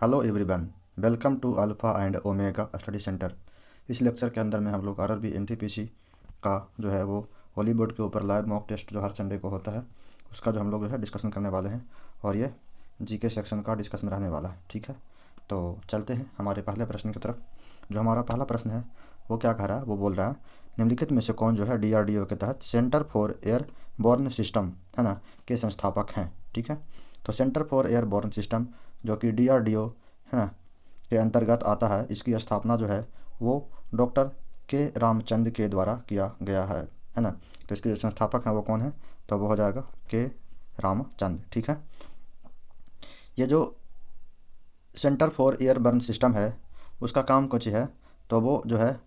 Hello everyone, welcome to alpha and omega study centre. इस lecture के अंदर में हम लोग आरआरबी एनटीपीसी का जो है वो होली बोर्ड के ऊपर लाइव मॉक टेस्ट जो हर संडे को होता है उसका जो हम लोग जो है डिस्कशन करने वाले हैं। और ये जीके सेक्शन का डिस्कशन रहने वाला है। ठीक है, तो चलते हैं हमारे पहले प्रश्न की तरफ। जो हमारा पहला प्रश्न है वो क्या कह रहा है, वो बोल रहा है निम्नलिखित में से कौन जो है डीआरडीओ के तहत सेंटर फॉर एयरबोर्न सिस्टम है ना के संस्थापक हैं। ठीक है, तो सेंटर फॉर एयरबोर्न सिस्टम जो कि डीआरडीओ है ना के अंतर्गत आता है, इसकी स्थापना जो है वो डॉक्टर के रामचंद्र के द्वारा किया गया है ना। तो इसके जो संस्थापक हैं वो कौन है, तो वो हो जाएगा के रामचंद्र। ठीक है, ये जो सेंटर फॉर एयरबर्न सिस्टम है उसका काम कुछ है, तो वो जो है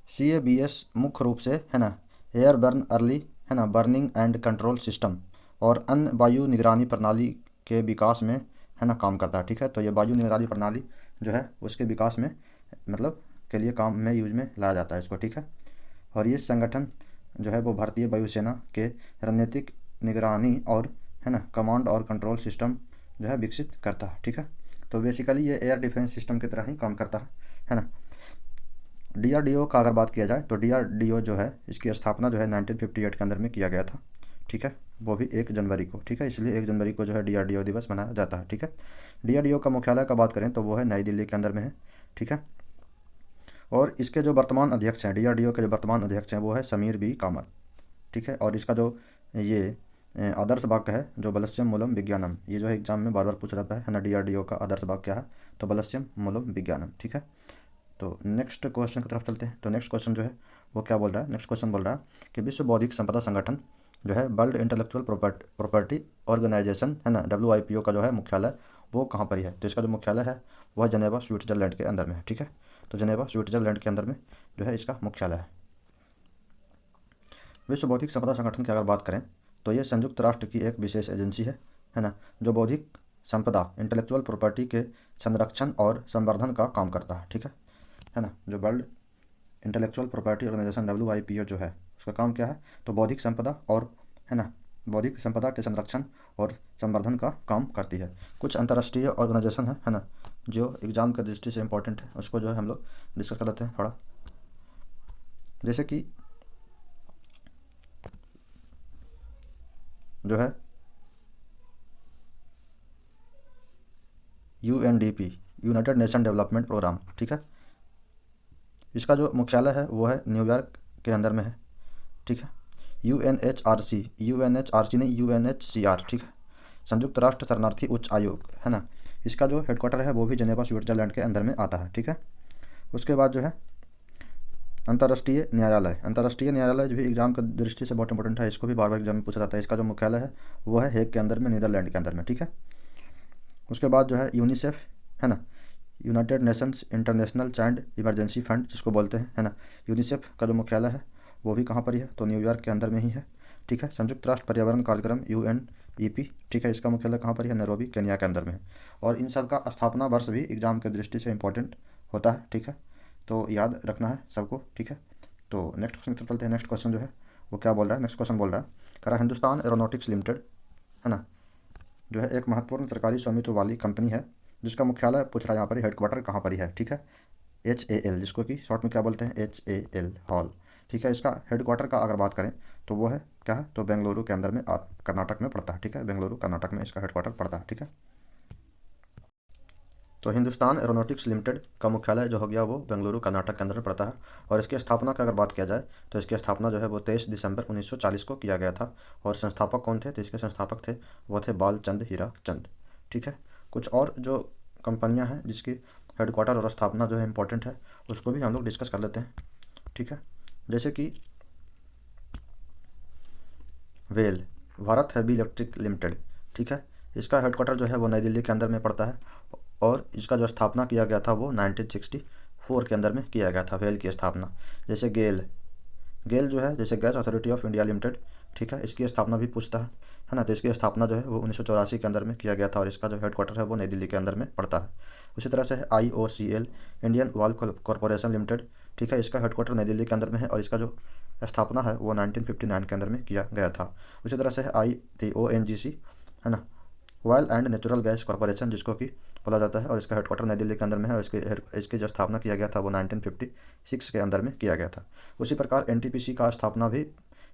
CABS मुख्य रूप से है ना एयरबर्न अर्ली है ना बर्निंग एंड कंट्रोल सिस्टम और अन्य वायु निगरानी प्रणाली के विकास में है ना काम करता है। ठीक है, तो ये वायु निगरानी प्रणाली जो है उसके विकास में मतलब के लिए काम में यूज में लाया जाता है इसको। ठीक है, और ये संगठन जो है वो भारतीय वायुसेना के रणनीतिक निगरानी और है ना कमांड और कंट्रोल सिस्टम जो है विकसित करता है। ठीक है, तो बेसिकली ये एयर डिफेंस सिस्टम की तरह ही काम करता है ना। डीआरडीओ का अगर बात किया जाए तो डीआरडीओ जो है इसकी स्थापना जो है 1958 के अंदर में किया गया था। ठीक है, वो भी 1 जनवरी को। ठीक है, इसलिए 1 जनवरी को जो है डीआरडीओ दिवस मनाया जाता है। ठीक है, डीआरडीओ का मुख्यालय का बात करें तो वो है नई दिल्ली के अंदर में है। ठीक है, और इसके जो वर्तमान अध्यक्ष हैं, डीआरडीओ के जो वर्तमान अध्यक्ष हैं वो है समीर बी कामत। ठीक है, और इसका जो ये आदर्श वाक्य है जो बलस्यम मूलम विज्ञानम, ये जो है एग्जाम में बार बार पूछा जाता है ना। डीआरडीओ का आदर्श वाक्य क्या है, तो बलस्यम मूलम विज्ञानम। ठीक है, तो नेक्स्ट क्वेश्चन की तरफ चलते हैं। तो नेक्स्ट क्वेश्चन जो है वो क्या बोल रहा है, नेक्स्ट क्वेश्चन बोल रहा है कि विश्व बौद्धिक संपदा संगठन जो है वर्ल्ड इंटेलेक्चुअल प्रॉपर्टी ऑर्गेनाइजेशन है ना WIPO का जो है मुख्यालय वो कहाँ पर ही है, तो इसका जो मुख्यालय है वह जनेवा स्विट्जरलैंड के अंदर में है। ठीक है, तो जनेवा स्विट्जरलैंड के अंदर में जो है इसका मुख्यालय है। विश्व बौद्धिक संपदा संगठन की अगर बात करें तो ये संयुक्त राष्ट्र की एक विशेष एजेंसी है ना, जो बौद्धिक संपदा इंटेलेक्चुअल प्रॉपर्टी के संरक्षण और संवर्धन का काम करता है। ठीक है ना, जो world intellectual property organization WIPO जो है उसका काम क्या है, तो बौद्धिक संपदा और है ना बौद्धिक संपदा के संरक्षण और संवर्धन का काम करती है। कुछ अंतर्राष्ट्रीय ऑर्गेनाइजेशन है ना जो एग्जाम की दृष्टि से इंपॉर्टेंट है, उसको जो है हम लोग डिस्कस कर लेते हैं थोड़ा। जैसे कि जो है UNDP united nation development programme. ठीक है, इसका जो मुख्यालय है वो है न्यूयॉर्क के अंदर में है। ठीक है, UNHRC नहीं UNHCR। ठीक है, संयुक्त राष्ट्र शरणार्थी उच्च आयोग है ना, इसका जो हेडक्वार्टर है वो भी जेनेवा स्विट्जरलैंड के अंदर में आता है। ठीक है, उसके बाद जो है अंतर्राष्ट्रीय न्यायालय जो भी एग्जाम की दृष्टि से बहुत इंपॉर्टेंट है, इसको भी बार बार एग्जाम में पूछा जाता है। इसका जो मुख्यालय है वो है हेग के अंदर में, नीदरलैंड के अंदर में। ठीक है, उसके बाद जो है यूनिसेफ है ना, United Nations international child emergency fund जिसको बोलते हैं है ना, यूनिसेफ का जो मुख्यालय है वो भी कहाँ पर ही है, तो न्यूयॉर्क के अंदर में ही है। ठीक है, संयुक्त राष्ट्र पर्यावरण कार्यक्रम UNEP। ठीक है, इसका मुख्यालय कहाँ पर है, नैरोबी केन्या के अंदर में है। और इन सब का स्थापना वर्ष भी एग्जाम की दृष्टि से इंपॉर्टेंट होता है। ठीक है, तो याद रखना है सबको। ठीक है, तो नेक्स्ट क्वेश्चन की तरफ चलते हैं। नेक्स्ट क्वेश्चन जो है वो क्या बोल रहा है, नेक्स्ट क्वेश्चन बोल रहा है कह रहा हिंदुस्तान एरोनॉटिक्स लिमिटेड है ना जो है एक महत्वपूर्ण सरकारी स्वामित्व वाली कंपनी है जिसका मुख्यालय पूछ रहा है यहाँ पर हेडक्वार्टर कहाँ पर ही है। ठीक है, HAL जिसको कि शॉर्ट में क्या बोलते हैं HAL हॉल। ठीक है, इसका हेडक्वार्टर का अगर बात करें तो वो है क्या है, तो बेंगलुरु के अंदर में कर्नाटक में पड़ता है। ठीक है, बेंगलुरु कर्नाटक में इसका हेडक्वार्टर पड़ता है। ठीक है, तो हिंदुस्तान एरोनॉटिक्स लिमिटेड का मुख्यालय जो हो गया वो बेंगलुरु कर्नाटक के अंदर पड़ता है। और इसकी स्थापना की अगर बात किया जाए तो इसकी स्थापना जो है वो 23 दिसंबर 1940 को किया गया था। और संस्थापक कौन थे, तो इसके संस्थापक थे वो थे बालचंद हीरा चंद। ठीक है, कुछ और जो कंपनियां हैं जिसकी हेडक्वार्टर और स्थापना जो है इंपॉर्टेंट है उसको भी हम लोग डिस्कस कर लेते हैं। ठीक है, जैसे कि well Bharat heavy electric limited. ठीक है, इसका हेडक्वार्टर जो है वो नई दिल्ली के अंदर में पड़ता है और इसका जो स्थापना किया गया था वो 1964 के अंदर में किया गया था वेल की स्थापना। जैसे गेल जो है जैसे gas authority of India limited. ठीक है, इसकी स्थापना भी पूछता है ना, तो इसकी स्थापना जो है वो 1984 के अंदर में किया गया था और इसका जो हेडक्वार्टर है वो नई दिल्ली के अंदर में पड़ता है। उसी तरह से है IOCL Indian oil corporation limited. ठीक है, इसका हेडक्वार्टर नई दिल्ली के अंदर में है और इसका जो स्थापना है वो 1959 के अंदर में किया गया था। उसी तरह से है IONGC है ना, oil and natural gas corporation जिसको कि बोला जाता है, और इसका हेडक्वार्टर नई दिल्ली के अंदर में है, और इसकी जो स्थापना किया गया था वो 1956 के अंदर में किया गया था। उसी प्रकार एनटीपीसी का स्थापना भी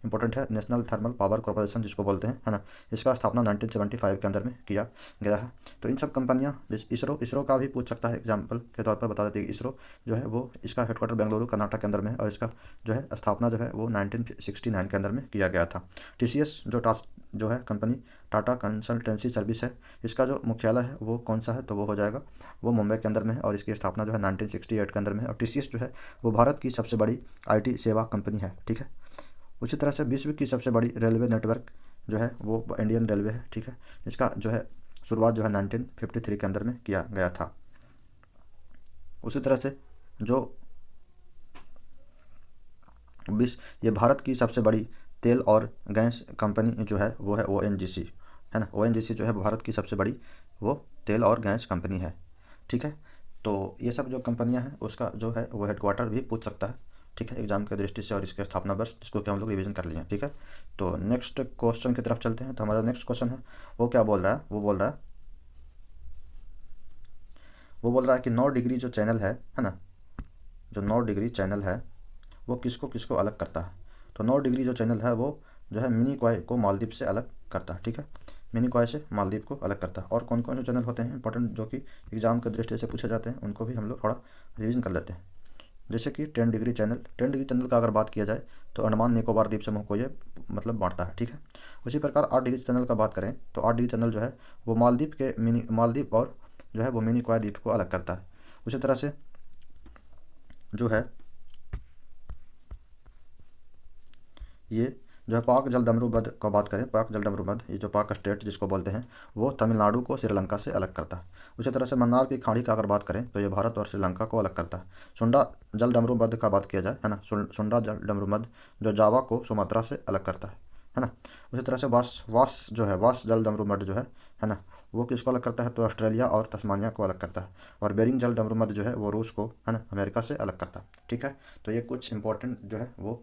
इंपॉर्टेंट है, नेशनल थर्मल पावर कॉरपोरेशन जिसको बोलते हैं, है ना। इसका स्थापना 1975 के अंदर में किया गया है। तो इन सब कंपनियां, जैसे इसरो का भी पूछ सकता है, एग्जाम्पल के तौर पर बता देते हैं कि इसरो जो है वो इसका हेडक्वार्टर बेंगलुरु कर्नाटक के अंदर में है, और इसका जो है स्थापना जो है वो 1969 के अंदर में किया गया था। टीसीएस जो है कंपनी, टाटा कंसल्टेंसी सर्विस है, इसका जो मुख्यालय है वो कौन सा है, तो वो हो जाएगा वो मुंबई के अंदर में है, और इसकी स्थापना जो है 1968 के अंदर में है। और टीसीएस जो है वो भारत की सबसे बड़ी आईटी सेवा कंपनी है, ठीक है। उसी तरह से विश्व की सबसे बड़ी रेलवे नेटवर्क जो है वो इंडियन रेलवे है, ठीक है। इसका जो है शुरुआत जो है 1953 के अंदर में किया गया था। उसी तरह से जो ये भारत की सबसे बड़ी तेल और गैस कंपनी जो है वो है ओएनजीसी, है ना। ओएनजीसी जो है भारत की सबसे बड़ी वो तेल और गैस कंपनी है, ठीक है। तो ये सब जो कंपनियां हैं उसका जो है वो हेडक्वार्टर भी पूछ सकता है, ठीक है, एग्जाम की दृष्टि से, और इसके स्थापना वर्ष जिसको कि हम लोग रिवीजन कर लिए हैं, ठीक है। तो नेक्स्ट क्वेश्चन की तरफ चलते हैं। तो हमारा नेक्स्ट क्वेश्चन है वो क्या बोल रहा है, वो बोल रहा है कि 9 डिग्री जो चैनल है ना, जो 9 डिग्री चैनल है वो किसको किसको अलग करता है। तो 9 डिग्री जो चैनल है वो जो है मिनिकॉय को मालदीव से अलग करता है, ठीक है। मिनिकॉय से मालदीव को अलग करता है। और कौन कौन से चैनल होते हैं इंपॉर्टेंट जो कि एग्जाम की दृष्टि से पूछे जाते हैं, उनको भी हम लोग थोड़ा रिवीजन कर लेते हैं। जैसे कि 10 डिग्री चैनल, 10 डिग्री चैनल का अगर बात किया जाए तो अंडमान निकोबार द्वीप समूह को ये मतलब बांटता है, ठीक है। उसी प्रकार 8 डिग्री चैनल का बात करें तो 8 डिग्री चैनल जो है वो मालदीव और जो है वो मिनिकॉय द्वीप को अलग करता है। उसी तरह से जो है ये जो है पाक जलडमरूबंद का बात करें, पाक जलडमरूबंद, ये जो पाक स्टेट जिसको बोलते हैं वो तमिलनाडु को श्रीलंका से अलग करता है। उसी तरह से मन्नार की खाड़ी का अगर बात करें तो ये भारत और श्रीलंका को अलग करता है। सुंडा जलडमरूबंद का बात किया जाए, है ना, सुंडा जलडमरूबंद जो जावा को सुमात्रा से अलग करता है ना। उसी तरह से वास जलडमरूबंद जो है ना, वो किसको अलग करता है, तो ऑस्ट्रेलिया और तस्मानिया को अलग करता है। और बेरिंग जलडमरूबंद जो है वो रूस को, है ना, अमेरिका से अलग करता है, ठीक है। तो ये कुछ इंपॉर्टेंट जो है वो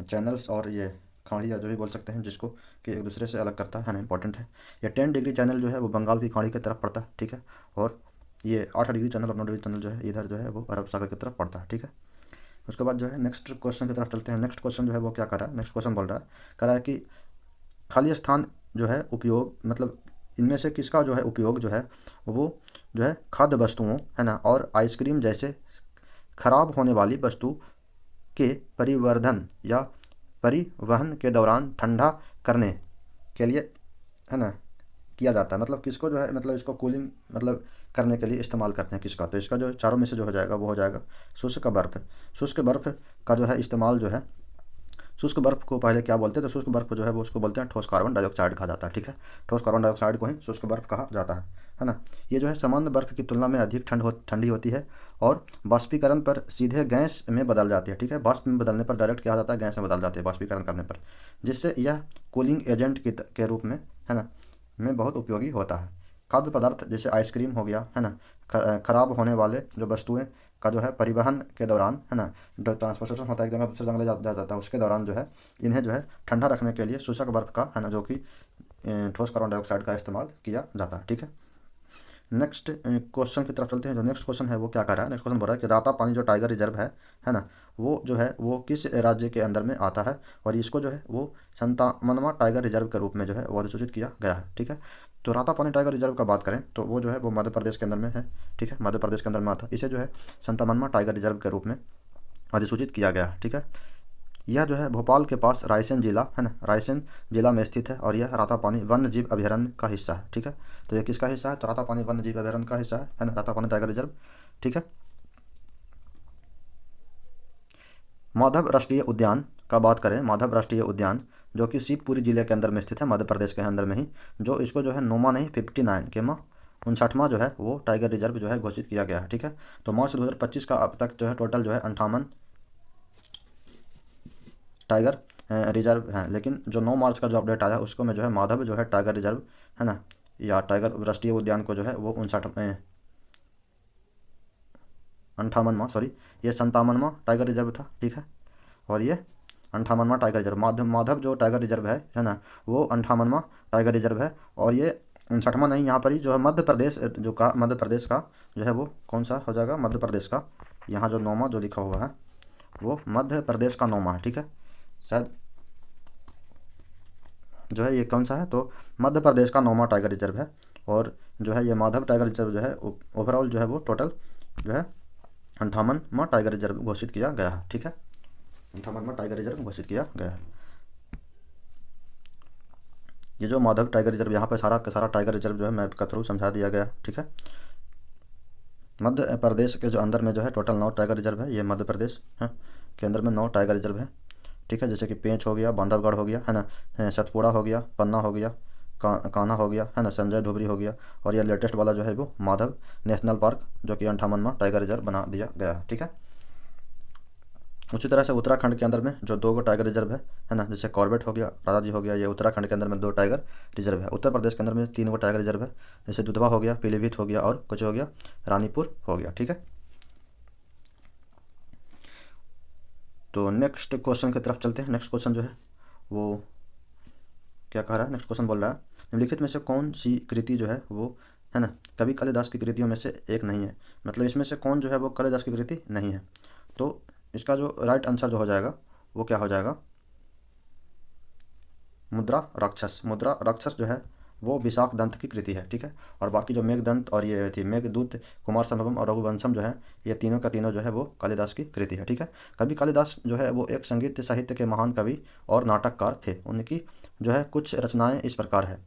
चैनल्स और ये खाड़ियाँ जो भी बोल सकते हैं जिसको कि एक दूसरे से अलग करता है ना, इंपॉर्टेंट है। ये 10 डिग्री चैनल जो है वो बंगाल की खाड़ी की तरफ पड़ता है, ठीक है। और ये 8 डिग्री चैनल और 9 डिग्री चैनल जो है इधर जो है वो अरब सागर की तरफ पड़ता है, ठीक है। उसके बाद जो है नेक्स्ट क्वेश्चन की तरफ चलते हैं। नेक्स्ट क्वेश्चन जो है वो क्या कर रहा है, नेक्स्ट क्वेश्चन बोल रहा है, कह रहा है कि खाली स्थान जो है उपयोग, मतलब इनमें से किसका जो है उपयोग जो है वो जो है खाद्य वस्तुओं, है ना, और आइसक्रीम जैसे खराब होने वाली वस्तु के परिवर्धन या परिवहन के दौरान ठंडा करने के लिए, है ना, किया जाता है। मतलब किसको जो है, मतलब इसको कूलिंग मतलब करने के लिए इस्तेमाल करते हैं किसका, तो इसका जो चारों में से जो हो जाएगा वो हो जाएगा शुष्क बर्फ़। शुष्क बर्फ़ का जो है इस्तेमाल जो है, शुष्क बर्फ़ को पहले क्या बोलते हैं, तो शुष्क बर्फ़ जो है वो उसको बोलते हैं ठोस कार्बन डाइऑक्साइड कहा जाता है, ठीक है। ठोस कार्बन डाइऑक्साइड को ही शुष्क बर्फ़ कहा जाता है ना। ये जो है सामान्य बर्फ़ की तुलना में अधिक ठंडी होती है और बाष्पीकरण पर सीधे गैस में बदल जाती है, ठीक है। वाष्प में बदलने पर डायरेक्ट क्या हो जाता है, गैस में बदल जाती है बाष्पीकरण करने पर, जिससे यह कूलिंग एजेंट के रूप में, है ना, में बहुत उपयोगी होता है। खाद्य पदार्थ जैसे आइसक्रीम हो गया, है ना, खराब होने वाले जो वस्तुएं का जो है परिवहन के दौरान, है ना, जो ट्रांसपोर्टेशन होता है एक जगह दूसरी जगह ले जाता है, उसके दौरान जो है इन्हें जो है ठंडा रखने के लिए शुष्क बर्फ का, है ना, जो कि ठोस कार्बन डाइऑक्साइड का इस्तेमाल किया जाता है, ठीक है। नेक्स्ट क्वेश्चन की तरफ चलते हैं। जो नेक्स्ट क्वेश्चन है वो क्या कर रहा है, नेक्स्ट क्वेश्चन बोल रहा है कि राता पानी जो टाइगर रिजर्व है ना, वो जो है वो किस राज्य के अंदर में आता है, और इसको जो है वो संतामनवा टाइगर रिजर्व के रूप में जो है वो अधिसूचित किया गया है, ठीक है। तो राता पानी टाइगर रिजर्व का बात करें तो वो जो है वो मध्य प्रदेश के अंदर में है, ठीक है, मध्य प्रदेश के अंदर में आता है। इसे जो है संतामनवा टाइगर रिजर्व के रूप में अधिसूचित किया गया है, ठीक है। यह जो है भोपाल के पास रायसेन जिला, है ना, रायसेन जिला में स्थित है, और यह रातापानी वन्य जीव अभयारण्य का हिस्सा है, ठीक है। तो यह किसका हिस्सा है, तो रातापानी वन्य जीव अभयारण्य का हिस्सा है ना, रातापानी टाइगर रिजर्व, ठीक है। माधव राष्ट्रीय उद्यान का बात करें, माधव राष्ट्रीय उद्यान जो कि शिवपुरी जिले के अंदर में स्थित है, मध्य प्रदेश के अंदर में ही, जो इसको जो है 9वां नहीं 59 के 59वां जो है वो टाइगर रिजर्व जो है घोषित किया गया है, ठीक है। तो मार्च 2025 का अब तक जो है टोटल जो है 58 टाइगर रिजर्व हैं, लेकिन जो 9 मार्च का जो अपडेट आया उसको में जो है माधव जो है टाइगर रिजर्व, है ना, या टाइगर राष्ट्रीय उद्यान को जो है वो 58वां सॉरी, ये 57वां टाइगर रिजर्व था, ठीक है। और ये 58वां टाइगर रिजर्व, माधव जो टाइगर रिजर्व है ना, वो 58वां टाइगर रिजर्व है, और ये 59वां नहीं, यहाँ पर ही जो है मध्य प्रदेश, मध्य प्रदेश का जो है वो कौन सा हो जाएगा, मध्य प्रदेश का। यहाँ जो 9वां जो लिखा हुआ है वो मध्य प्रदेश का 9वां है, ठीक है। शायद जो है ये कौन सा है, तो मध्य प्रदेश का 9वां टाइगर रिजर्व है। और जो है ये माधव टाइगर रिजर्व जो है ओवरऑल जो है वो टोटल जो है 58वां टाइगर रिजर्व घोषित किया गया है, ठीक है। 58वां टाइगर रिजर्व घोषित किया गया है। ये जो माधव टाइगर रिजर्व, यहाँ पर सारा का सारा टाइगर रिजर्व जो है मैप का थ्रू समझा दिया गया, ठीक है। मध्य प्रदेश के जो अंदर में जो है टोटल 9 टाइगर रिजर्व है। ये मध्य प्रदेश है के अंदर में 9 टाइगर रिजर्व है, ठीक है। जैसे कि पेंच हो गया, बांधवगढ़ हो गया, है ना, सतपुड़ा हो गया, पन्ना हो गया, कान्हा हो गया, है ना, संजय धोबरी हो गया। और ये लेटेस्ट वाला जो है वो माधव नेशनल पार्क, जो कि 58वां टाइगर रिजर्व बना दिया गया है, ठीक है। उसी तरह से उत्तराखंड के अंदर में जो 2 टाइगर रिजर्व है ना, जैसे कॉर्बेट हो गया, राजा जी हो गया, ये उत्तराखंड के अंदर में 2 टाइगर रिजर्व है। उत्तर प्रदेश के अंदर में 3 टाइगर रिजर्व है, जैसे दुधवा हो गया, पीलीभीत हो गया, और कुछ हो गया रानीपुर हो गया, ठीक है। तो नेक्स्ट क्वेश्चन की तरफ चलते हैं। नेक्स्ट क्वेश्चन जो है वो क्या कह रहा है, नेक्स्ट क्वेश्चन बोल रहा है निम्नलिखित में से कौन सी कृति जो है वो, है ना, कवि कालिदास की कृतियों में से एक नहीं है। मतलब इसमें से कौन जो है वो कालिदास की कृति नहीं है। तो इसका जो राइट आंसर जो हो जाएगा वो क्या हो जाएगा, मुद्रा राक्षस। मुद्रा राक्षस जो है वो विशाख दंत की कृति है, ठीक है। और बाकी जो मेघदंत और ये थी मेघदूत, कुमार संभवम और रघुवंशम जो है, ये तीनों का तीनों जो है वो कालिदास की कृति है, ठीक है। कवि कालिदास जो है वो एक संगीत साहित्य के महान कवि और नाटककार थे। उनकी जो है कुछ रचनाएं इस प्रकार है।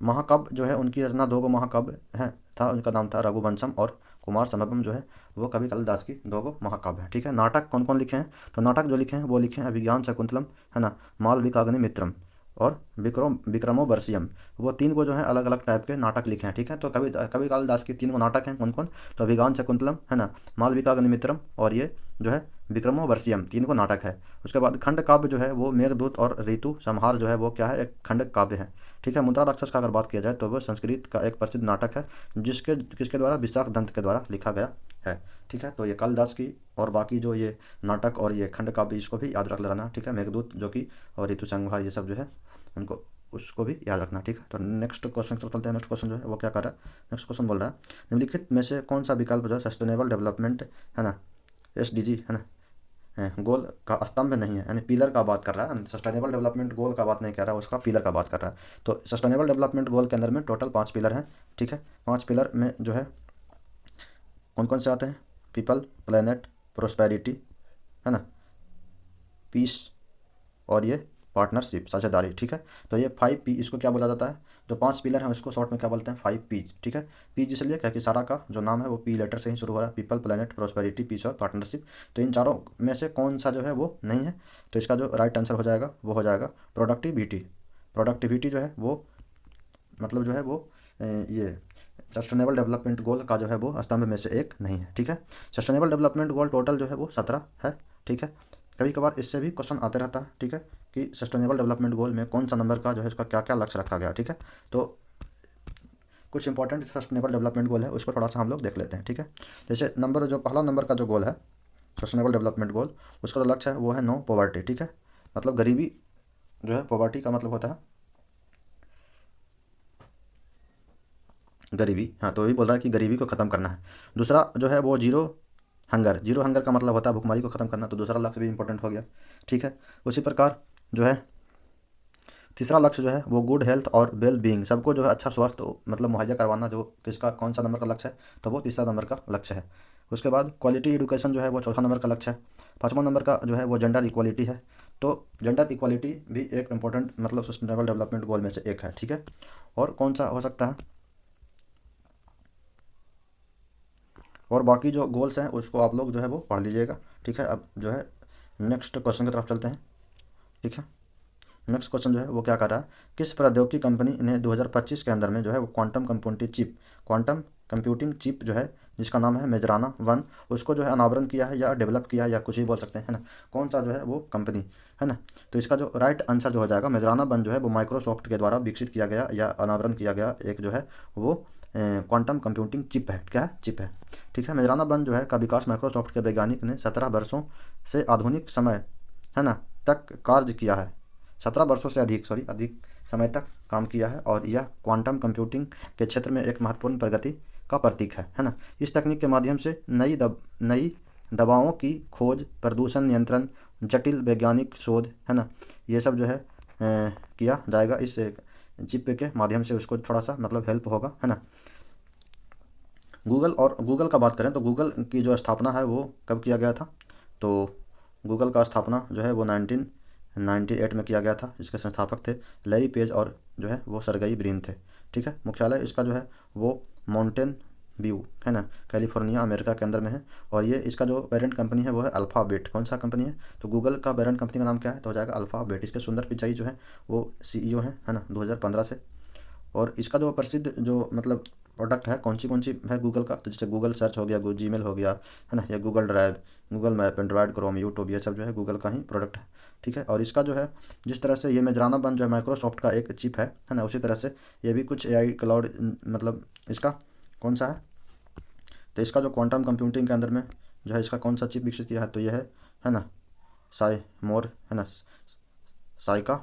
महाकाव्य जो है उनकी रचना 2 महाकाव्य है था, उनका नाम था रघुवंशम और कुमार संभवम जो है वो कवि कालिदास की 2 महाकाव्य है, ठीक है। नाटक कौन कौन लिखे हैं, तो नाटक जो लिखे हैं वो लिखे हैं अभिज्ञान शकुंतलम, है ना, मालविकाग्निमित्रम और विक्रमोर्वशीयम। वो 3 जो है अलग अलग टाइप के नाटक लिखे हैं, ठीक है। तो कवि कालिदास के 3 नाटक हैं कौन कौन, तो अभिज्ञान शकुंतलम, है ना, मालविकाग्निमित्रम और ये जो है विक्रमोर्वशीयम, 3 नाटक है। उसके बाद खंड काव्य जो है वो मेघदूत और ऋतु संहार जो है वो क्या है, एक खंड काव्य है, ठीक है। मुद्रा राक्षस का अगर बात किया जाए तो वह संस्कृत का एक प्रसिद्ध नाटक है, जिसके किसके द्वारा, विशाख दंत के द्वारा लिखा गया है, ठीक है। तो ये कालिदास की और बाकी जो ये नाटक और ये खंड काव्य, इसको भी याद रख लेना, ठीक है। मेघदूत जो कि और ऋतु संहार, ये सब जो है उनको उसको भी याद रखना, ठीक है। तो नेक्स्ट क्वेश्चन की तरफ चलते हैं। नेक्स्ट क्वेश्चन जो है वो क्या कर रहा है, नेक्स्ट क्वेश्चन बोल रहा है निम्नलिखित में से कौन सा विकल्प जो है सस्टेनेबल डेवलपमेंट, है ना, SDG, है ना, गोल का स्तंभ नहीं है, यानी पिलर का बात कर रहा है। सस्टेनेबल डेवलपमेंट गोल का बात नहीं कर रहा है, उसका पिलर का बात कर रहा है। तो सस्टेनेबल डेवलपमेंट गोल के अंदर में टोटल 5 पिलर हैं, ठीक है। 5 पिलर में जो है कौन कौन से आते हैं, पीपल, प्लेनेट, प्रोस्पेरिटी, है ना, पीस और ये पार्टनरशिप, साझेदारी, ठीक है। तो ये 5P, इसको क्या बोला जाता है, जो 5 पिलर हैं उसको शॉर्ट में क्या बोलते हैं, 5P, ठीक है। पीज इसलिए क्या कि सारा का जो नाम है वो P लेटर से ही शुरू हो रहा है, पीपल, प्लेनेट, प्रोस्पेरिटी, पीस और पार्टनरशिप। तो इन चारों में से कौन सा जो है वो नहीं है, तो इसका जो राइट आंसर हो जाएगा वो हो जाएगा प्रोडक्टिविटी। प्रोडक्टिविटी जो है वो मतलब जो है वो ये सस्टेनेबल डेवलपमेंट गोल का जो है वो स्तंभ में से एक नहीं है, ठीक है। सस्टेनेबल डेवलपमेंट गोल टोटल जो है वो 17 है, ठीक है। कभी कभार इससे भी क्वेश्चन आते रहता है, ठीक है, कि सस्टेनेबल डेवलपमेंट गोल में कौन सा नंबर का जो है इसका क्या क्या लक्ष्य रखा गया, ठीक है। तो कुछ इंपॉर्टेंट सस्टेनेबल डेवलपमेंट गोल है उसको थोड़ा सा हम लोग देख लेते हैं, ठीक है। जैसे पहला नंबर का जो गोल है सस्टेनेबल डेवलपमेंट गोल, उसका जो लक्ष्य है वो है नो पॉवर्टी, ठीक है। मतलब गरीबी जो है, पॉवर्टी का मतलब होता है गरीबी, हाँ, तो वही बोल रहा है कि गरीबी को ख़त्म करना है। दूसरा जो है वो जीरो हंगर का मतलब होता है भुखमरी को ख़त्म करना, तो दूसरा लक्ष्य भी इंपॉर्टेंट हो गया, ठीक है। उसी प्रकार जो है तीसरा लक्ष्य जो है वो गुड हेल्थ और वेल बीइंग, सबको जो है अच्छा स्वास्थ्य मतलब मुहैया करवाना, जो किसका कौन सा नंबर का लक्ष्य है, तो वो तीसरा नंबर का लक्ष्य है। उसके बाद क्वालिटी एजुकेशन जो है वो चौथा नंबर का लक्ष्य है। 5वां नंबर का जो है वो जेंडर इक्वालिटी है। तो जेंडर इक्वालिटी भी एक इंपॉर्टेंट मतलब सस्टेनेबल डेवलपमेंट गोल में से एक है, ठीक है। और कौन सा हो सकता है, और बाकी जो गोल्स हैं उसको आप लोग जो है वो पढ़ लीजिएगा, ठीक है। अब जो है नेक्स्ट क्वेश्चन की तरफ चलते हैं, ठीक है। नेक्स्ट क्वेश्चन जो है वो क्या कर रहा है, किस प्रौद्योगिकी कंपनी ने 2025 के अंदर में जो है वो क्वांटम कंप्यूटिंग चिप जो है जिसका नाम है मेजराना 1, उसको जो है अनावरण किया है या डेवलप किया है या कुछ भी बोल सकते हैं, है ना, कौन सा जो है वो कंपनी, है ना। तो इसका जो राइट आंसर जो हो जाएगा मेजराना 1 जो है वो माइक्रोसॉफ्ट के द्वारा विकसित किया गया या अनावरण किया गया एक जो है वो क्वांटम कंप्यूटिंग चिप है, क्या है, चिप है, ठीक है। मेजराना 1 जो है का विकास माइक्रोसॉफ्ट के वैज्ञानिक ने 17 वर्षों से आधुनिक समय, है ना, तक कार्य किया है। 17 वर्षों से अधिक समय तक काम किया है और यह क्वांटम कंप्यूटिंग के क्षेत्र में एक महत्वपूर्ण प्रगति का प्रतीक है ना। इस तकनीक के माध्यम से नई दवाओं की खोज, प्रदूषण नियंत्रण, जटिल वैज्ञानिक शोध, है ना, ये सब जो है किया जाएगा। इस चिप के माध्यम से उसको थोड़ा सा मतलब हेल्प होगा, है ना। गूगल का बात करें तो गूगल की जो स्थापना है वो कब किया गया था? तो गूगल का स्थापना जो है वो 1998 में किया गया था। इसके संस्थापक थे लैरी पेज और जो है वो सरगई ब्रिन थे। ठीक है। मुख्यालय इसका जो है वो माउंटेन व्यू, है ना, कैलिफोर्निया, अमेरिका के अंदर में है। और ये इसका जो पेरेंट कंपनी है वो है अल्फ़ाबेट। कौन सा कंपनी है? तो गूगल का पेरेंट कंपनी का नाम क्या है? तो हो जाएगा अल्फ़ाबेट। इसके सुंदर पिचाई जो है वो CEO है ना, 2015 से। और इसका जो प्रसिद्ध जो मतलब प्रोडक्ट है कौन सी है गूगल का? तो जैसे गूगल सर्च हो गया, जीमेल हो गया, है ना, या Google drive, Google map, Android, Chrome, YouTube, ये सब जो है गूगल का ही प्रोडक्ट है। ठीक है। और इसका जो है जिस तरह से ये मेजराना बन जो है माइक्रोसॉफ्ट का एक चिप है ना, उसी तरह से ये भी कुछ AI क्लाउड मतलब इसका कौन सा है? तो इसका जो क्वांटम कंप्यूटिंग के अंदर में जो है इसका कौन सा चिप विकसित किया है? तो ये है ना, साइमोर, है ना, साइका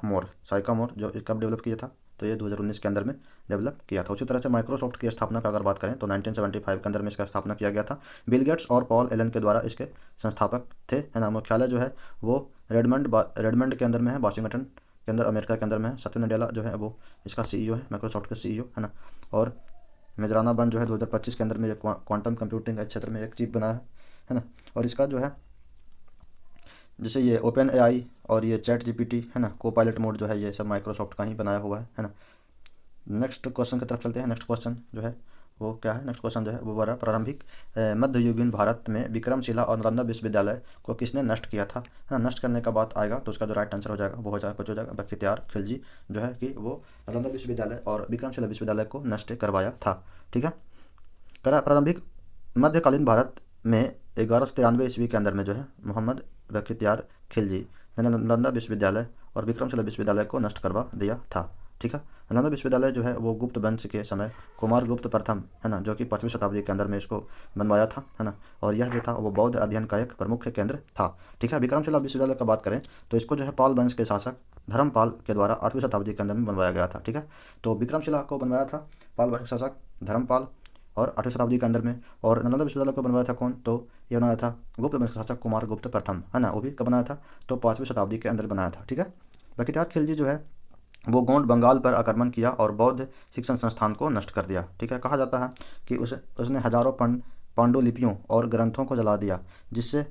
मोर जो कब डेवलप किया था? तो ये 2019 के अंदर में डेवलप किया था। उसी तरह से माइक्रोसॉफ्ट की स्थापना का अगर बात करें तो 1975 के अंदर में इसका स्थापना किया गया था। बिल गेट्स और पॉल एलन के द्वारा इसके संस्थापक थे, है ना। मुख्यालय जो है वो रेडमंड के अंदर में है, वाशिंगटन के अंदर, अमेरिका के अंदर में है। सत्य नडेला जो है वो इसका CEO है, माइक्रोसॉफ्ट का CEO, है ना। और मेजराना बन जो है 2025 के अंदर में क्वांटम कंप्यूटिंग के क्षेत्र में एक चिप बना है ना। और इसका जो है जैसे ये ओपन AI और ये चैट GPT, है ना, को पायलट मोड जो है ये सब माइक्रोसॉफ्ट का ही बनाया हुआ है ना। नेक्स्ट क्वेश्चन की तरफ चलते हैं। नेक्स्ट क्वेश्चन जो है वो क्या है? नेक्स्ट क्वेश्चन जो है वो बड़ा प्रारंभिक मध्ययुगीन भारत में विक्रमशिला और नालंदा विश्वविद्यालय को किसने नष्ट किया था? है ना। नष्ट करने का बात आएगा तो उसका जो राइट आंसर हो जाएगा वो हो जाएगा बख्तियार खिलजी जो है कि वो नालंदा विश्वविद्यालय और विक्रमशिला विश्वविद्यालय को नष्ट करवाया था। ठीक है। प्रारंभिक मध्यकालीन भारत में 1193 ईस्वी के अंदर में जो है मोहम्मद बख्तियार खिलजी ने नालंदा विश्वविद्यालय और विक्रमशिला विश्वविद्यालय को नष्ट करवा दिया था। ठीक है। नालंदा विश्वविद्यालय जो है वो गुप्त वंश के समय कुमार गुप्त प्रथम, है ना, जो कि 5वीं शताब्दी के अंदर में इसको बनवाया था, है ना। और यह जो था वो बौद्ध अध्ययन का एक प्रमुख केंद्र था। ठीक है। विक्रमशिला विश्वविद्यालय का बात करें तो इसको जो है पाल वंश के शासक धर्मपाल के द्वारा 8वीं शताब्दी के अंदर में बनवाया गया था। ठीक है। तो विक्रमशिला को बनवाया था पाल वंश के शासक धर्मपाल और 8वीं शताब्दी के अंदर में। और नालंदा विश्वविद्यालय को बनवाया था कौन? तो ये बनाया था गुप्त वंश के शासक कुमार गुप्त प्रथम, है ना। वो भी कब बनाया था? तो 5वीं शताब्दी के अंदर बनाया था। ठीक है। बख्तियार खिलजी जो है वो गोंड बंगाल पर आक्रमण किया और बौद्ध शिक्षण संस्थान को नष्ट कर दिया। ठीक है। कहा जाता है कि उसने हजारों पांडुलिपियों और ग्रंथों को जला दिया, जिससे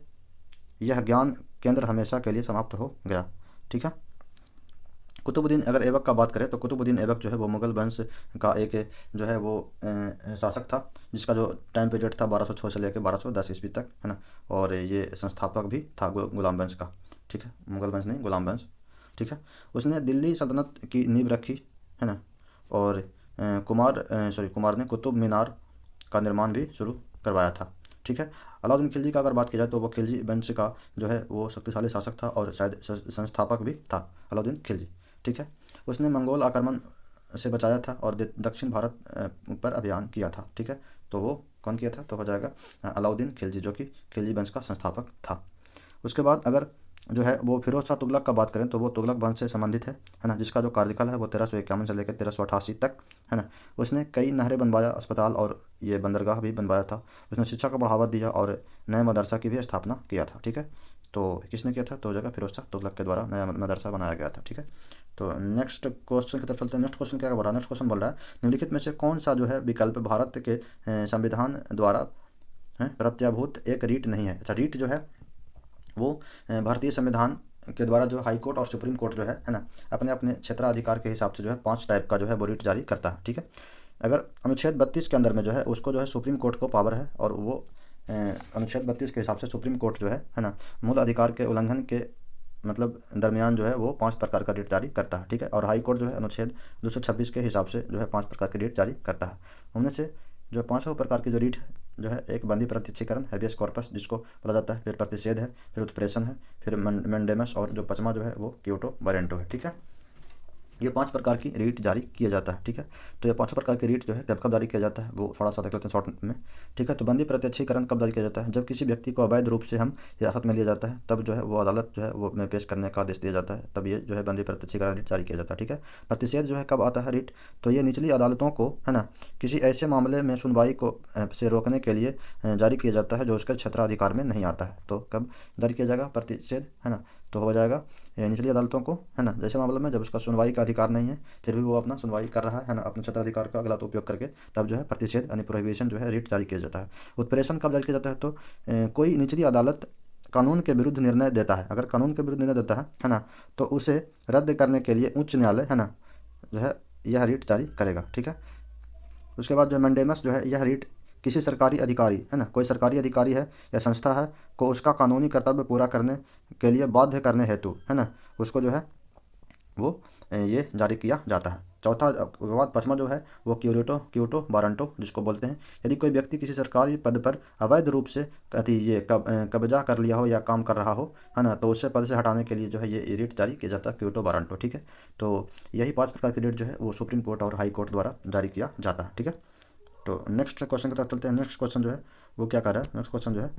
यह ज्ञान केंद्र हमेशा के लिए समाप्त हो गया। ठीक है। कुतुबुद्दीन अगर ऐबक का बात करें तो कुतुबुद्दीन ऐबक जो है वो मुगल वंश का एक जो है वो शासक था, जिसका जो टाइम पीरियड था 1206 से लेकर 1210 ईस्वी तक, है ना। और ये संस्थापक भी था गुलाम वंश का। ठीक है। मुगल वंश नहीं, गुलाम वंश। ठीक है। उसने दिल्ली सल्तनत की नींव रखी, है ना। और कुमार ने कुतुब मीनार का निर्माण भी शुरू करवाया था। ठीक है। अलाउद्दीन खिलजी का अगर बात की जाए तो वो खिलजी वंश का जो है वो शक्तिशाली शासक था और शायद संस्थापक भी था अलाउद्दीन खिलजी। ठीक है। उसने मंगोल आक्रमण से बचाया था और दक्षिण भारत पर अभियान किया था। ठीक है। तो वो कौन किया था? तो हो जाएगा अलाउद्दीन खिलजी, जो कि खिलजी वंश का संस्थापक था। उसके बाद अगर जो है वो फिरोज शाह तुगलक का बात करें तो वो तुगलक वंश से संबंधित है ना, जिसका जो कार्यकाल है वो 1351 से लेकर 1388 तक, है ना। उसने कई नहरें बनवाया, अस्पताल और ये बंदरगाह भी बनवाया था। उसने शिक्षा को बढ़ावा दिया और नए मदरसा की भी स्थापना किया था। ठीक है। तो किसने किया था? तो हो जाएगा फिरोज शाह तुगलक के द्वारा नया मदरसा बनाया गया था। ठीक है। तो नेक्स्ट क्वेश्चन की तरफ चलते हैं। नेक्स्ट क्वेश्चन क्या बोल रहा है? नेक्स्ट क्वेश्चन बोल रहा है निम्नलिखित में से कौन सा जो है विकल्प भारत के संविधान द्वारा प्रत्याभूत एक रीट नहीं है? अच्छा, रीट जो है वो भारतीय संविधान के द्वारा जो हाई कोर्ट और सुप्रीम कोर्ट जो है ना, अपने अपने क्षेत्राधिकार के हिसाब से जो है 5 टाइप का जो है वो रीट जारी करता है। ठीक है। अगर अनुच्छेद 32 के अंदर में जो है उसको जो है सुप्रीम कोर्ट को पावर है, और वो अनुच्छेद 32 के हिसाब से सुप्रीम कोर्ट जो है ना, मूल अधिकार के उल्लंघन के मतलब दरमियान जो है वो 5 प्रकार का रीट जारी करता है। ठीक है। और हाई कोर्ट जो है अनुच्छेद 226 के हिसाब से जो है 5 प्रकार के रीट जारी करता है। उनमें से जो 5 प्रकार की जो रीट जो है, एक बंदी प्रत्यक्षीकरण हैबियस कॉर्पस जिसको बोला जाता है, फिर प्रतिषेध है, फिर उत्प्रेषण है, फिर मैंडेमस, और जो 5वां जो है वो क्योटो वारंटो है। ठीक है। ये 5 प्रकार की रीट जारी किया जाता है, ठीक है। तो ये 5 प्रकार की रीट जो है कब कब जारी किया जाता है वो थोड़ा सा देख लेते हैं शॉर्ट में, ठीक है। तो बंदी प्रत्यक्षीकरण कब जारी किया जाता है? जब किसी व्यक्ति को अवैध रूप से हम हिरासत में लिया जाता है, तब जो है वो अदालत जो है वो में पेश करने का आदेश दिया जाता है, तब ये जो है बंदी प्रत्यक्षीकरण रीट जारी किया जाता है, ठीक है। प्रतिषेध जो है कब आता है रीट? तो ये निचली अदालतों को, है ना, किसी ऐसे मामले में सुनवाई को से रोकने के लिए जारी किया जाता है जो उसके क्षेत्राधिकार में नहीं आता है। तो कब जारी किया जाएगा प्रतिषेध, है ना? तो हो जाएगा निचली अदालतों को, है ना, जैसे मामले में जब उसका सुनवाई का अधिकार नहीं है फिर भी वो अपना सुनवाई कर रहा है ना, अपने क्षेत्राधिकार का गलत उपयोग करके, तब जो है प्रतिषेध यानी प्रोहिबिशन जो है रीट जारी किया जाता है। उत्प्रेषण कब जारी किया जाता है? तो कोई निचली अदालत कानून के विरुद्ध निर्णय देता है, अगर कानून के विरुद्ध निर्णय देता है ना, तो उसे रद्द करने के लिए उच्च न्यायालय, है ना, जो है यह रीट जारी करेगा, ठीक है। उसके बाद जो मैंडेमस जो है, यह रीट किसी सरकारी अधिकारी, है ना, कोई सरकारी अधिकारी है या संस्था है को उसका कानूनी कर्तव्य पूरा करने के लिए बाध्य करने हेतु, है ना, उसको जो है वो ये जारी किया जाता है। चौथा विवाद पचमा जो है वो क्योटो वारंटो जिसको बोलते हैं। यदि कोई व्यक्ति किसी सरकारी पद पर अवैध रूप से कब्जा कर लिया हो या काम कर रहा हो, है ना, तो उससे पद से हटाने के लिए जो है ये रीट जारी किया जाता है, क्योटो वारंटो, ठीक है। तो यही 5 प्रकार की रीट जो है वो सुप्रीम कोर्ट और हाई कोर्ट द्वारा जारी किया जाता है, ठीक है। तो नेक्स्ट क्वेश्चन की तरफ चलते हैं। नेक्स्ट क्वेश्चन जो है वो क्या कर रहा है? नेक्स्ट क्वेश्चन जो है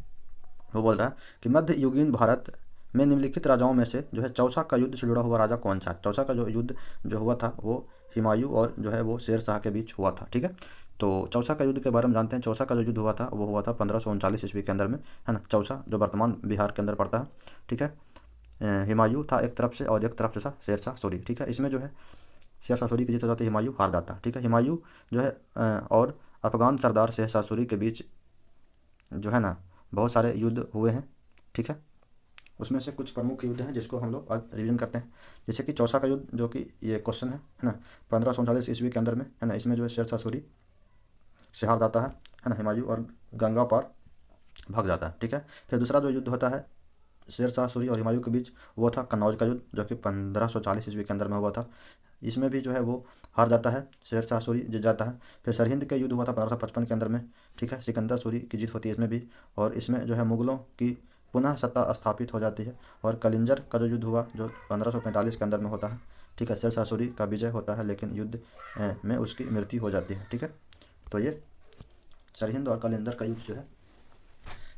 वो बोल रहा है कि मध्ययुगीन भारत में निम्नलिखित राजाओं में से जो है चौसा का युद्ध से जुड़ा हुआ राजा कौन सा? चौसा का जो युद्ध जो हुआ था वो हुमायूं और जो है वो शेर शाह के बीच हुआ था, ठीक है। तो चौसा का युद्ध के बारे में जानते हैं। चौसा का जो युद्ध हुआ था वो हुआ था 1539 ईस्वी के अंदर में, है ना। चौसा जो वर्तमान बिहार के अंदर पड़ता है, ठीक है। हुमायूं था एक तरफ से और एक तरफ से था शेर शाह सूरी, ठीक है। इसमें जो है शेर शाह सूरी की जीत हो जाती है, हुमायूं हार जाता, ठीक है। हुमायूं जो है और अफगान सरदार शेर शाह सूरी के बीच जो है ना बहुत सारे युद्ध हुए हैं, ठीक है। उसमें से कुछ प्रमुख युद्ध हैं जिसको हम लोग आज रिवीजन करते हैं। जैसे कि चौसा का युद्ध जो कि ये क्वेश्चन है ना, 1539 ईस्वी के अंदर में, है ना। इसमें जो है शेर शाह सूरी से हार जाता है ना, हुमायूं और गंगा पार भाग जाता है, ठीक है। फिर दूसरा जो युद्ध होता है शेर शाह सूरी और हुमायूं के बीच वो था कन्नौज का युद्ध जो कि 1540 ईस्वी के अंदर में हुआ था। इसमें भी जो है वो हार जाता है, शेर शाह सूरी जीत जाता है। फिर सरहिंद का युद्ध हुआ था 1555 के अंदर में, ठीक है। सिकंदर सूरी की जीत होती है इसमें भी, और इसमें जो है मुगलों की पुनः सत्ता स्थापित हो जाती है। और कलिंजर का जो युद्ध हुआ जो 1545 के अंदर में होता है, ठीक है। शेर शाह सूरी का विजय होता है लेकिन युद्ध में उसकी मृत्यु हो जाती है, ठीक है। तो ये सरहिंद और कलिंजर का युद्ध जो है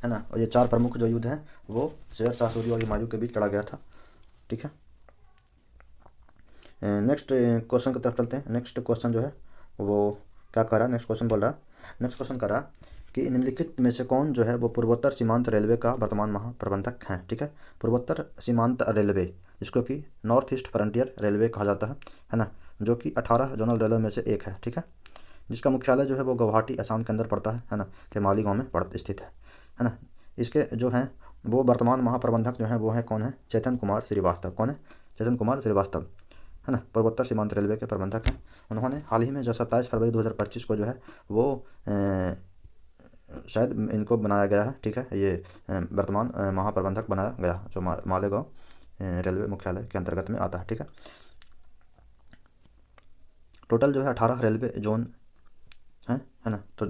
ना, और ये 4 प्रमुख जो युद्ध हैं वो शेर शाह सूरी और हुमायूं के बीच लड़ा गया था, ठीक है। नेक्स्ट क्वेश्चन की तरफ चलते हैं। नेक्स्ट क्वेश्चन जो है वो क्या कर रहा है? नेक्स्ट क्वेश्चन बोल रहा है, नेक्स्ट क्वेश्चन कर रहा है कि निम्नलिखित में से कौन जो है वो पूर्वोत्तर सीमांत रेलवे का वर्तमान महाप्रबंधक है, ठीक है। पूर्वोत्तर सीमांत रेलवे जिसको कि नॉर्थ ईस्ट फ्रंटियर रेलवे कहा जाता है ना, जो कि 18 जोनल रेलवे में से एक है, ठीक है। जिसका मुख्यालय जो है वो गुवाहाटी असम के अंदर पड़ता है ना, के मालीगांव में स्थित है ना। इसके जो हैं वो वर्तमान महाप्रबंधक जो हैं वो हैं कौन है? चेतन कुमार श्रीवास्तव। कौन है? चेतन कुमार श्रीवास्तव, है ना, पूर्वोत्तर सीमांत रेलवे के प्रबंधक हैं। उन्होंने हाल ही में जो 27 फरवरी 2025 को जो है वो शायद इनको बनाया गया है, ठीक है। ये वर्तमान महाप्रबंधक बनाया गया जो मालेगांव रेलवे मुख्यालय के अंतर्गत में आता है, ठीक है। टोटल जो है 18 रेलवे जोन है ना। तो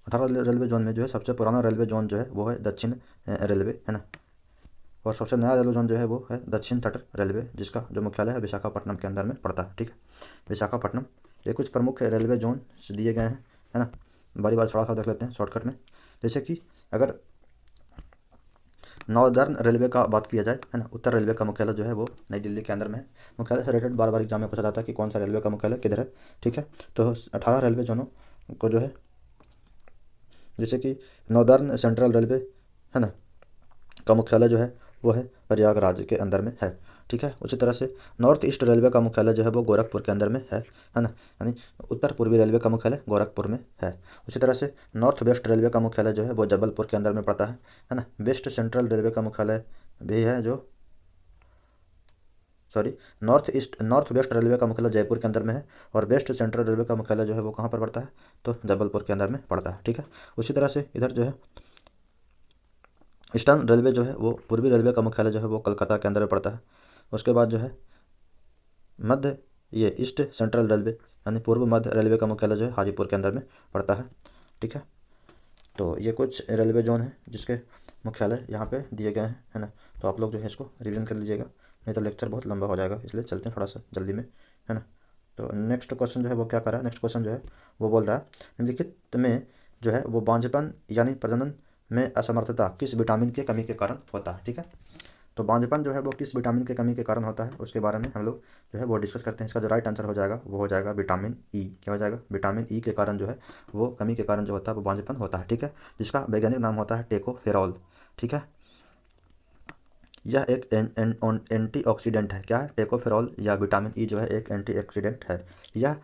18 रेलवे जोन में जो है सबसे पुराना रेलवे जोन जो है वो है दक्षिण रेलवे, है ना। और सबसे नया रेलवे जोन जो है वो है दक्षिण तट रेलवे जिसका जो मुख्यालय है विशाखापट्टनम के अंदर में पड़ता है, ठीक है। विशाखापट्टनम। ये कुछ प्रमुख रेलवे जोन दिए गए हैं, है ना। बारी बारी थोड़ा सा देख लेते हैं शॉर्टकट में। जैसे कि अगर नॉर्दर्न रेलवे का बात किया जाए, है ना, उत्तर रेलवे का मुख्यालय जो है वो नई दिल्ली के अंदर में है। मुख्यालय से रिलेटेड बार बार एग्जाम में पूछा जाता है कि कौन सा रेलवे का मुख्यालय किधर है, ठीक है। तो 18 रेलवे जोनों को जो है जैसे कि नॉर्दर्न सेंट्रल रेलवे, है ना, का मुख्यालय जो है वो है प्रयागराज के अंदर में है, ठीक है। उसी तरह से नॉर्थ ईस्ट रेलवे का मुख्यालय जो है वो गोरखपुर के अंदर में है ना, यानी उत्तर पूर्वी रेलवे का मुख्यालय गोरखपुर में है। उसी तरह से नॉर्थ वेस्ट रेलवे का मुख्यालय जो है वो जबलपुर के अंदर में पड़ता है ना। वेस्ट सेंट्रल रेलवे का मुख्यालय भी है जो नॉर्थ वेस्ट रेलवे का मुख्यालय जयपुर के अंदर में है, और वेस्ट सेंट्रल रेलवे का मुख्यालय जो है वो कहाँ पर पड़ता है? तो जबलपुर के अंदर में पड़ता है, ठीक है। उसी तरह से इधर जो है ईस्टर्न रेलवे जो है वो पूर्वी रेलवे का मुख्यालय जो है वो कलकत्ता के अंदर में पड़ता है। उसके बाद जो है ये ईस्ट सेंट्रल रेलवे यानी पूर्व मध्य रेलवे का मुख्यालय जो है हाजीपुर के अंदर में पड़ता है, ठीक है। तो ये कुछ रेलवे जोन हैं जिसके मुख्यालय यहाँ पे दिए गए हैं, है ना। तो आप लोग जो है इसको रिवीजन कर लीजिएगा, नहीं तो लेक्चर बहुत लंबा हो जाएगा, इसलिए चलते हैं थोड़ा सा जल्दी में, है ना। तो नेक्स्ट क्वेश्चन जो है वो क्या कर रहा है, नेक्स्ट क्वेश्चन जो है वो बोल रहा है निम्नलिखित में जो है वो बांझपन यानी प्रजनन में असमर्थता किस विटामिन की कमी के कारण होता है। ठीक है, तो बांझपन जो है वो किस विटामिन की कमी के कारण होता है उसके बारे में हम लोग जो है वो डिस्कस करते हैं। इसका जो राइट आंसर हो जाएगा वो हो जाएगा विटामिन ई। क्या हो जाएगा, विटामिन ई के कारण जो है वो कमी के कारण जो होता है वो बांझपन होता है। ठीक है, जिसका वैज्ञानिक नाम होता है टेकोफेरॉल। ठीक है, यह एक एंटीऑक्सीडेंट है। क्या है, टेकोफेरॉल या विटामिन ई जो है एक एंटीऑक्सीडेंट है। यह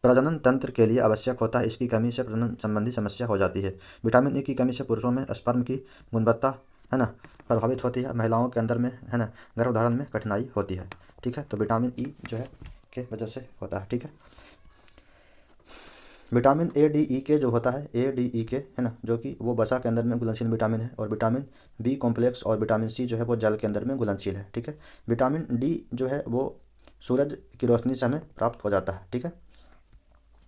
प्रजनन तंत्र के लिए आवश्यक होता है। इसकी कमी से प्रजनन संबंधी समस्या हो जाती है। विटामिन ई की कमी से पुरुषों में स्पर्म की गुणवत्ता है ना प्रभावित होती है। महिलाओं के अंदर में है ना गर्भधारण में कठिनाई होती है। ठीक है, तो विटामिन ई जो है के वजह से होता है। ठीक है, विटामिन ए डी ई के जो होता है ए डी ई के है ना, जो कि वो वसा के अंदर में घुलनशील विटामिन है। और विटामिन बी कॉम्प्लेक्स और विटामिन सी जो है वो जल के अंदर में घुलनशील है। ठीक है, विटामिन डी जो है वो सूरज की रोशनी से हमें प्राप्त हो जाता है। ठीक है,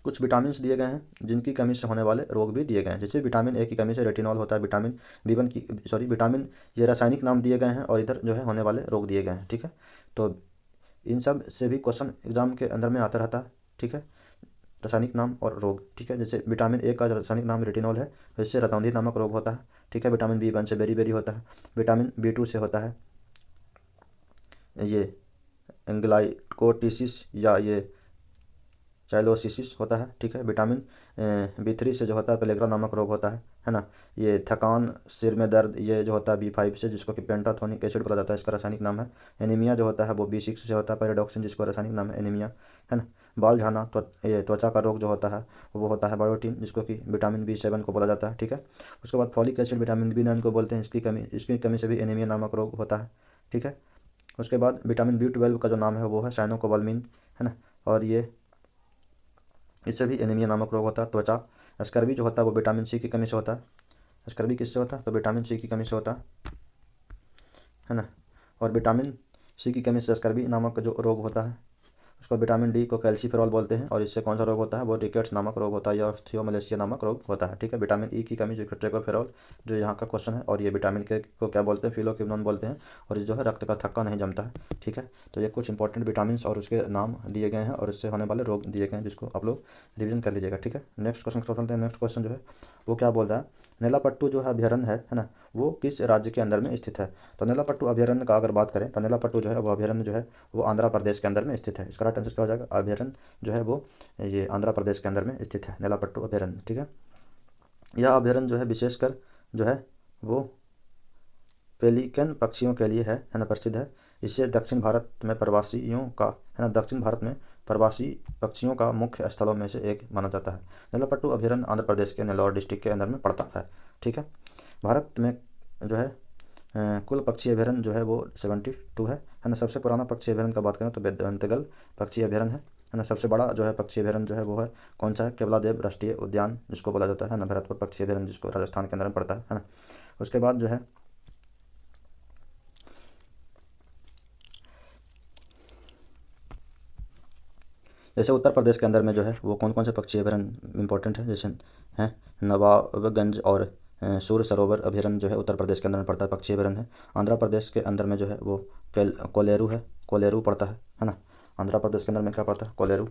कुछ विटामिन दिए गए हैं जिनकी कमी से होने वाले रोग भी दिए गए हैं। जैसे विटामिन ए की कमी से रेटिनॉल होता है, विटामिन बी1 की विटामिन, ये रासायनिक नाम दिए गए हैं और इधर जो है होने वाले रोग दिए गए हैं। ठीक है, तो इन सब से भी क्वेश्चन एग्जाम के अंदर में आता रहता है। ठीक है, रासायनिक नाम और रोग। ठीक है, जैसे विटामिन ए का रासायनिक नाम रेटिनॉल है, इससे रतौंधी नामक रोग होता है। ठीक है, विटामिन बी1 से बेरी होता है। विटामिन बी2 से होता है ये ग्लाइकोलिसिस या ये चाइलोसिस होता है। ठीक है, विटामिन बी3 से जो होता है पेलेग्रा नामक रोग होता है ना। ये थकान, सिर में दर्द, ये जो होता है बी5 से, जिसको कि पेंटाथोनिक एसिड बोला जाता है, इसका रासायनिक नाम है। एनीमिया जो होता है वो बी6 से होता है, पैराडॉक्सिन, जिसको रासायनिक नाम है एनीमिया, है ना। बाल झड़ना, ये त्वचा का रोग जो होता है वो होता है बायोटीन, जिसको कि विटामिन बी7 को बोला जाता है। ठीक है, उसके बाद फॉलिक एसिड विटामिन बी9 को बोलते हैं, इसकी कमी से भी एनीमिया नामक रोग होता है। ठीक है, उसके बाद विटामिन बी12 का जो नाम है वो है साइनोकोबालमिन, है ना। और ये इससे भी एनीमिया नामक रोग होता है। त्वचा स्कर्वी जो होता है वो विटामिन सी की कमी से होता है। स्कर्वी किससे होता है, तो विटामिन सी की कमी से होता है ना। और विटामिन सी की कमी से स्कर्वी नामक जो रोग होता है उसको विटामिन डी को कैल्सीफेरॉल बोलते हैं। और इससे कौन सा रोग होता है, वो रिकेट्स नामक रोग होता है या ऑस्टियोमलेशिया नामक रोग होता है। ठीक है, विटामिन ई की कमी जो टेकोफेरॉल जो यहाँ का क्वेश्चन है। और ये विटामिन के को क्या बोलते हैं, फिलोक्विनोन बोलते हैं। और ये जो है रक्त का थक्का नहीं जमता है। ठीक है, तो ये कुछ इंपॉर्टेंट विटामिन और उसके नाम दिए गए हैं और इससे होने वाले रोग दिए गए हैं, जिसको आप लोग रिविजन कर लीजिएगा। ठीक है, नेक्स्ट क्वेश्चन चलते हैं। नेक्स्ट क्वेश्चन जो है वो क्या बोल रहा है, नेलापट्टू जो है अभयारण्य है ना, वो किस राज्य के अंदर में स्थित है। तो नेलापट्टू अभयारण्य का अगर बात करें तो नेलापट्टू जो है वो अभयारण्य जो है वो आंध्र प्रदेश के अंदर में स्थित है। इसका राइट आंसर क्या हो जाएगा, अभयारण्य जो है वो ये आंध्र प्रदेश के अंदर में स्थित है, नेलापट्टू अभयारण्य। ठीक है, यह अभयारण्य जो है विशेषकर जो है वो पेलिकन पक्षियों के लिए है ना, प्रसिद्ध है। इससे दक्षिण भारत में प्रवासियों का है ना, दक्षिण भारत में प्रवासी पक्षियों का मुख्य स्थलों में से एक माना जाता है। नेलापट्टू अभयारण्य आंध्र प्रदेश के नेल्लोर डिस्ट्रिक्ट के अंदर में पड़ता है। ठीक है, भारत में जो है कुल पक्षी अभयारण्य जो है वो 72 है ना। सबसे पुराना पक्षी अभयारण्य का बात करें तो बेंतगल पक्षी अभयारण्य है ना। सबसे बड़ा जो है पक्षी अभयारण्य जो है वो है कौन सा है, केवलादेव राष्ट्रीय उद्यान जिसको बोला जाता है ना, भरतपुर पक्षी अभयारण्य जिसको राजस्थान के अंदर में पड़ता है ना। उसके बाद जो है जैसे उत्तर प्रदेश के अंदर में जो है वो कौन कौन से पक्षी अभयारण्य इंपॉर्टेंट है, जैसे हैं नवाबगंज और सूर्य सरोवर अभयारण्य जो है उत्तर प्रदेश के अंदर में पड़ता है, पक्षी अभयारण्य है। आंध्र प्रदेश के अंदर में जो है वो कोलेरू है, कोलेरू पड़ता है ना। आंध्र प्रदेश के अंदर में क्या पड़ता है, कोलेरू,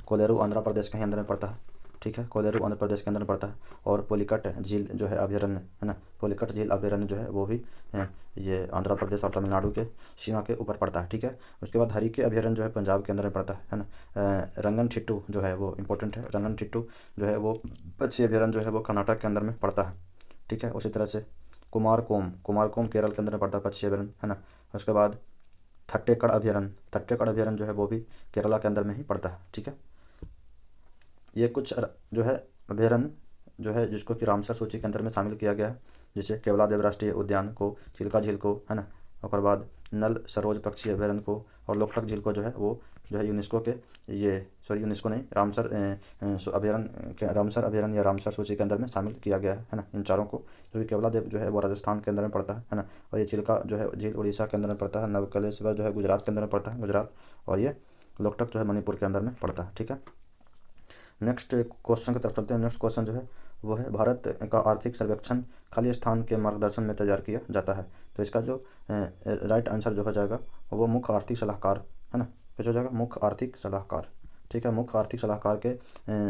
कोलेरू आंध्र प्रदेश के ही अंदर में पड़ता है। ठीक है, कोलेरू आंध्र प्रदेश के अंदर में पड़ता है। और पुलिकट झील जो है अभयारण्य है ना, पुलिकट झील अभयारण्य जो है वो भी ये आंध्र प्रदेश और तमिलनाडु के सीमा के ऊपर पड़ता है। ठीक है, उसके बाद हरिके अभयारण्य जो है पंजाब के अंदर में पड़ता है ना। रंगनथिट्टू जो है वो इंपॉर्टेंट है, रंगनथिट्टू जो है वो पक्षी अभयारण्य जो है वो कर्नाटक के अंदर में पड़ता है। ठीक है, उसी तरह से कुमारकोम, कुमारकोम केरल के अंदर में पड़ता है पक्षी अभयारण्य है ना। उसके बाद थट्टेकड़ अभयारण्य, थट्टेकड़ अभयारण्य जो है वो भी केरला के अंदर में ही पड़ता है। ठीक है, ये कुछ जो है अभयारण्य जो है जिसको कि रामसर सूची के अंदर में शामिल किया गया है, जैसे केवलादेव राष्ट्रीय उद्यान को, चिल्का झील को है ना, और बाद नल सरोज पक्षी अभयारण्य को और लोकटक झील को जो है वो जो है यूनेस्को के यूनेस्को नहीं, रामसर अभयारण्य, रामसर अभयारण्य या रामसर सूची के अंदर में शामिल किया गया है ना, इन चारों को। जो कि केवलादेव जो है वो राजस्थान के अंदर में पड़ता है ना। और ये चिल्का जो है झील उड़ीसा के अंदर में पड़ता है, नवकलेश्वर जो है गुजरात के अंदर में पड़ता है, गुजरात। और ये लोकटक जो है मणिपुर के अंदर में पड़ता है। ठीक है, नेक्स्ट क्वेश्चन की तरफ चलते हैं। नेक्स्ट क्वेश्चन जो है वो है भारत का आर्थिक सर्वेक्षण खाली स्थान के मार्गदर्शन में तैयार किया जाता है। तो इसका जो राइट आंसर जो हो जाएगा वो मुख्य आर्थिक सलाहकार है ना, कुछ हो जाएगा मुख्य आर्थिक सलाहकार, ठीक है। मुख्य आर्थिक सलाहकार के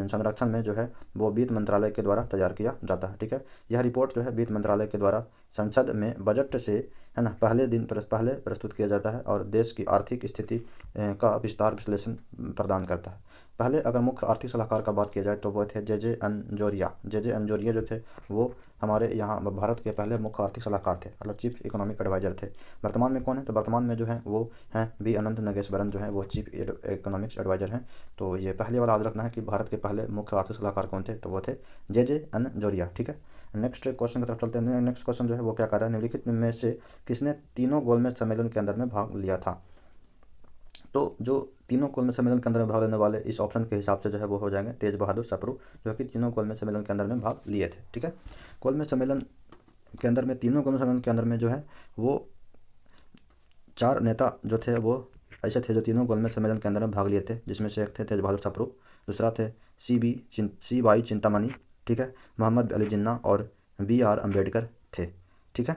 संरक्षण में जो है वो वित्त मंत्रालय के द्वारा तैयार किया जाता है, ठीक है। यह रिपोर्ट जो है वित्त मंत्रालय के द्वारा संसद में बजट से है ना पहले प्रस्तुत किया जाता है और देश की आर्थिक स्थिति का विस्तार विश्लेषण प्रदान करता है। पहले अगर मुख्य आर्थिक सलाहकार का बात किया जाए तो वो थे जे अंजोरिया जो थे वो हमारे यहाँ भारत के पहले मुख्य आर्थिक सलाहकार थे, मतलब चीफ इकोनॉमिक एडवाइजर थे। वर्तमान में कौन है, तो वर्तमान में जो है वो हैं बी अनंत नागेश्वरन जो है वो चीफ इकोनॉमिक्स एडवाइजर हैं। तो ये पहले वाला याद रखना है कि भारत के पहले मुख्य आर्थिक सलाहकार कौन थे, तो वो थे जे अंजोरिया, ठीक है। नेक्स्ट क्वेश्चन की तरफ चलते हैं। नेक्स्ट क्वेश्चन जो है वो क्या कर रहा है, निम्नलिखित में से किसने तीनों गोलमेज सम्मेलन के अंदर में भाग लिया था। तो जो तीनों गोलमेज सम्मेलन के अंदर में भाग लेने वाले इस ऑप्शन के हिसाब से जो है वो हो जाएंगे तेज बहादुर सप्रू, जो कि तीनों गोलमेज सम्मेलन के अंदर में भाग लिए थे, ठीक है। गोलमेज सम्मेलन के अंदर में तीनों गोलमेज सम्मेलन के अंदर में जो है वो 4 नेता जो थे वो ऐसे थे जो तीनों गोलमेज सम्मेलन के अंदर में भाग लिए थे, जिसमें से एक थे तेज बहादुर सप्रू, दूसरा थे सी वाई चिंतामणि, ठीक है, मोहम्मद अली जिन्ना और BR अम्बेडकर थे, ठीक है।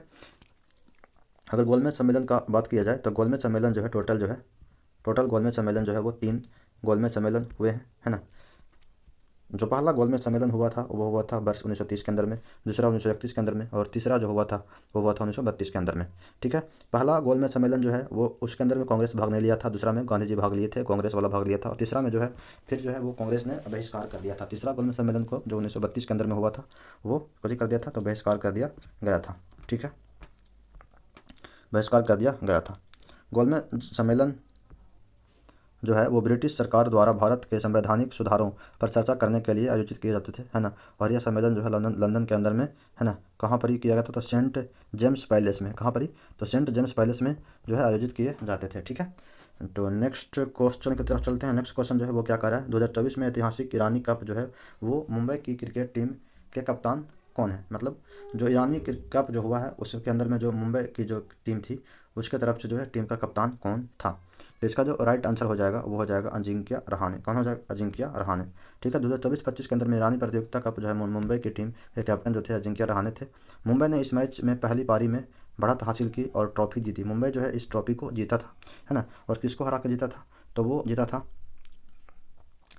अगर गोलमेज सम्मेलन का बात किया जाए तो गोलमेज सम्मेलन जो है टोटल गोलमेज सम्मेलन जो है वो 3 गोलमेज सम्मेलन हुए हैं, है ना। जो पहला गोलमेज सम्मेलन हुआ था वो हुआ था वर्ष 1930 के अंदर में, दूसरा 1931 के अंदर में और तीसरा जो हुआ था वो हुआ था 1932 के अंदर में, ठीक है। पहला गोलमेज सम्मेलन जो है वो उसके अंदर में कांग्रेस भाग नहीं लिया था, दूसरा में गांधी जी भाग लिए थे, कांग्रेस वाला भाग लिया था, और तीसरा में जो है फिर जो है वो कांग्रेस ने बहिष्कार कर दिया था। तीसरा गोलमेज सम्मेलन को जो 1932 के अंदर में हुआ था वो कुछ कर दिया था, तो बहिष्कार कर दिया गया था, ठीक है, बहिष्कार कर दिया गया था। गोलमेज सम्मेलन जो है वो ब्रिटिश सरकार द्वारा भारत के संवैधानिक सुधारों पर चर्चा करने के लिए आयोजित किए जाते थे, है ना। और यह सम्मेलन जो है लंदन के अंदर में, है ना, कहाँ पर ही किया गया था, तो सेंट जेम्स पैलेस में। कहाँ पर ही, तो सेंट जेम्स पैलेस में जो है आयोजित किए जाते थे, ठीक है। तो नेक्स्ट क्वेश्चन की तरफ चलते हैं। नेक्स्ट क्वेश्चन जो है वो क्या कर रहा है, 2024 में ऐतिहासिक ईरानी कप जो है वो मुंबई की क्रिकेट टीम के कप्तान कौन है। मतलब जो ईरानी कप जो हुआ है उसके अंदर में जो मुंबई की जो टीम थी उसके तरफ से जो है टीम का कप्तान कौन था। तो इसका जो राइट आंसर हो जाएगा वो हो जाएगा अजिंक्य रहाणे। कौन हो जाएगा, अजिंक्य रहाणे, ठीक है। 2024-25 के अंदर में ईरानी प्रतियोगिता कप जो है मुंबई की टीम के कैप्टन जो थे अजिंक्य रहाणे थे। मुंबई ने इस मैच में पहली पारी में बढ़त हासिल की और ट्रॉफी जीती। मुंबई जो है इस ट्रॉफी को जीता था, है ना। और किसको हरा कर जीता था, तो वो जीता था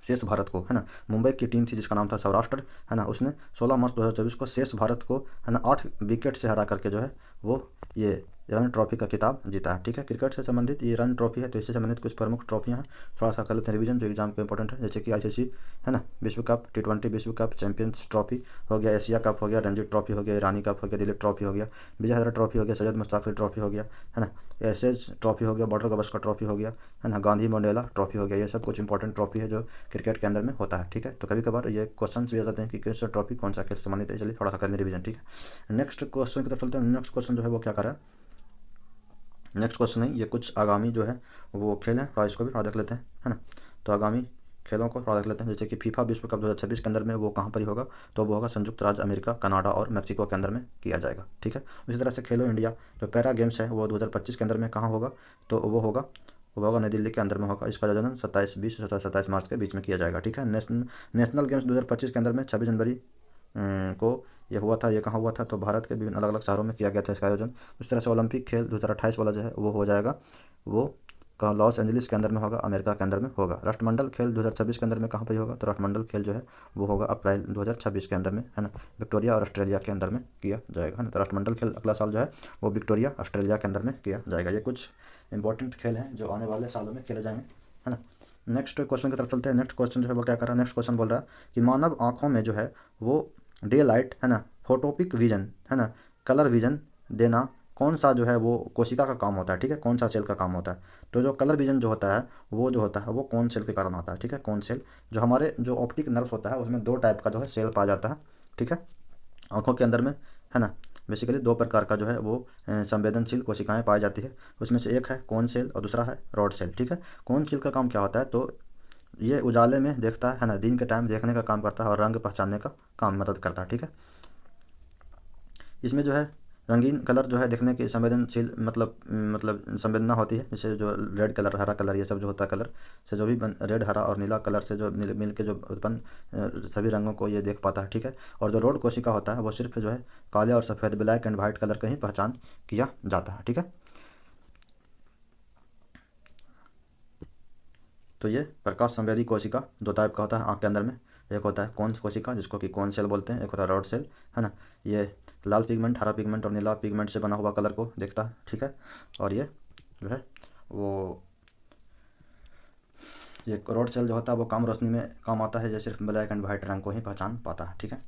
शेष भारत को, है ना। मुंबई की टीम थी जिसका नाम था सौराष्ट्र, है ना। उसने 16 मार्च 2024 को शेष भारत को, है ना, 8 विकेट से हरा करके जो है वो ये रन ट्रॉफी का खिताब जीता है, ठीक है। क्रिकेट से संबंधित ये रन ट्रॉफी है, तो इससे संबंधित कुछ प्रमुख ट्रॉफियाँ हैं, थोड़ा सा कर लेते हैं रिवीजन जो एग्जाम को इंपॉर्टेंट है, जैसे कि ICC, है ना, विश्व कप, T20 विश्व कप, चैंपियंस ट्रॉफी हो गया, एशिया कप हो गया, रणजी ट्रॉफी हो गया, ईरानी कप हो गया, दिलीप ट्रॉफी हो गया, विजय हजारे ट्रॉफी हो गया, सैयद मुश्ताक अली ट्रॉफी हो गया, है ना, एसेज ट्रॉफी हो गया, बॉर्डर गवस्कर ट्रॉफी हो गया, है ना, गांधी मंडेला ट्रॉफी हो गया। ये सब कुछ इंपॉर्टेंट ट्रॉफी है जो क्रिकेट के अंदर में होता है, ठीक है। तो कभी कभार ये क्वेश्चन भी आ जाते हैं कि किस ट्रॉफी कौन सा खेल से संबंधित है, चलिए थोड़ा सा कर लें रिवीजन, ठीक है। नेक्स्ट क्वेश्चन की तरफ चलते हैं। नेक्स्ट क्वेश्चन जो है वो क्या कर रहा है, नेक्स्ट क्वेश्चन है ये कुछ आगामी जो है वो खेल हैं, थोड़ा इसको भी थोड़ा देख लेते हैं, है ना। तो आगामी खेलों को थोड़ा देख लेते हैं, जैसे कि फीफा विश्व कप 2026 के अंदर में वो कहाँ पर ही होगा, तो वो होगा संयुक्त राज्य अमेरिका, कनाडा और मैक्सिको के अंदर में किया जाएगा, ठीक है। उसी तरह से खेलो इंडिया जो पैरा गेम्स है वो 2025 के अंदर में कहाँ होगा, तो वो होगा नई दिल्ली के अंदर में होगा। इसका आयोजन 27 मार्च के बीच में किया जाएगा, ठीक है। नेशनल गेम्स 2025 के अंदर में 26 जनवरी को ये हुआ था। ये कहाँ हुआ था, तो भारत के विभिन्न अलग अलग शहरों में किया गया था इसका आयोजन। उस तरह से ओलंपिक खेल 2028 वाला जो है वो हो जाएगा, वो कहाँ, लॉस एंजलिस के अंदर में होगा, अमेरिका के अंदर में होगा। राष्ट्रमंडल खेल 2026 के अंदर में कहाँ पर होगा, तो राष्ट्रमंडल खेल जो है वो होगा अप्रैल 2026 के अंदर में, है ना, विक्टोरिया और ऑस्ट्रेलिया के अंदर में किया जाएगा, है ना। तो राष्ट्रमंडल खेल अगला साल जो है वो विक्टोरिया ऑस्ट्रेलिया के अंदर में किया जाएगा। ये कुछ इंपॉर्टेंट खेल हैं जो आने वाले सालों में खेले जाएंगे, है ना। नेक्स्ट क्वेश्चन की तरफ चलते हैं। नेक्स्ट क्वेश्चन जो है वो क्या कर रहा है, नेक्स्ट क्वेश्चन बोल रहा है कि मानव आँखों में जो है वो डे लाइट, है ना, फोटोपिक विजन, है ना, कलर विजन देना कौन सा जो है वो कोशिका का काम होता है, ठीक है, कौन सा सेल का काम होता है। तो जो कलर विजन जो होता है वो कौन सेल के कारण आता है, ठीक है, कौन सेल, जो हमारे जो ऑप्टिक नर्व होता है उसमें 2 टाइप का जो है सेल पाया जाता है, ठीक है, आँखों के अंदर में, है ना। बेसिकली 2 प्रकार का जो है वो संवेदनशील कोशिकाएं पाई जाती है। उसमें से एक है कोन सेल और दूसरा है रॉड सेल, ठीक है। कोन सेल का काम क्या होता है, तो ये उजाले में देखता है ना, दिन के टाइम देखने का काम करता है और रंग पहचानने का काम मदद करता है, ठीक है। इसमें जो है रंगीन कलर जो है देखने की संवेदनशील मतलब संवेदना होती है, जैसे जो रेड कलर, हरा कलर, ये सब जो होता है कलर से जो भी रेड, हरा और नीला कलर से जो मिल के जो उत्पन्न सभी रंगों को ये देख पाता है, ठीक है। और जो रोड कोशिका होता है वो सिर्फ जो है काले और सफ़ेद, ब्लैक एंड वाइट कलर का ही पहचान किया जाता है, ठीक है। तो ये प्रकाश संवेदी कोशिका दो टाइप का होता है आँख के अंदर में। एक होता है कोन कोशिका जिसको कि कोन सेल बोलते हैं, एक होता है रॉड सेल, है ना। ये लाल पिगमेंट, हरा पिगमेंट और नीला पिगमेंट से बना हुआ कलर को देखता है, ठीक है। और ये जो है वो ये रॉड सेल जो होता है वो कम रोशनी में काम आता है, ये सिर्फ ब्लैक एंड वाइट रंग को ही पहचान पाता है, ठीक है।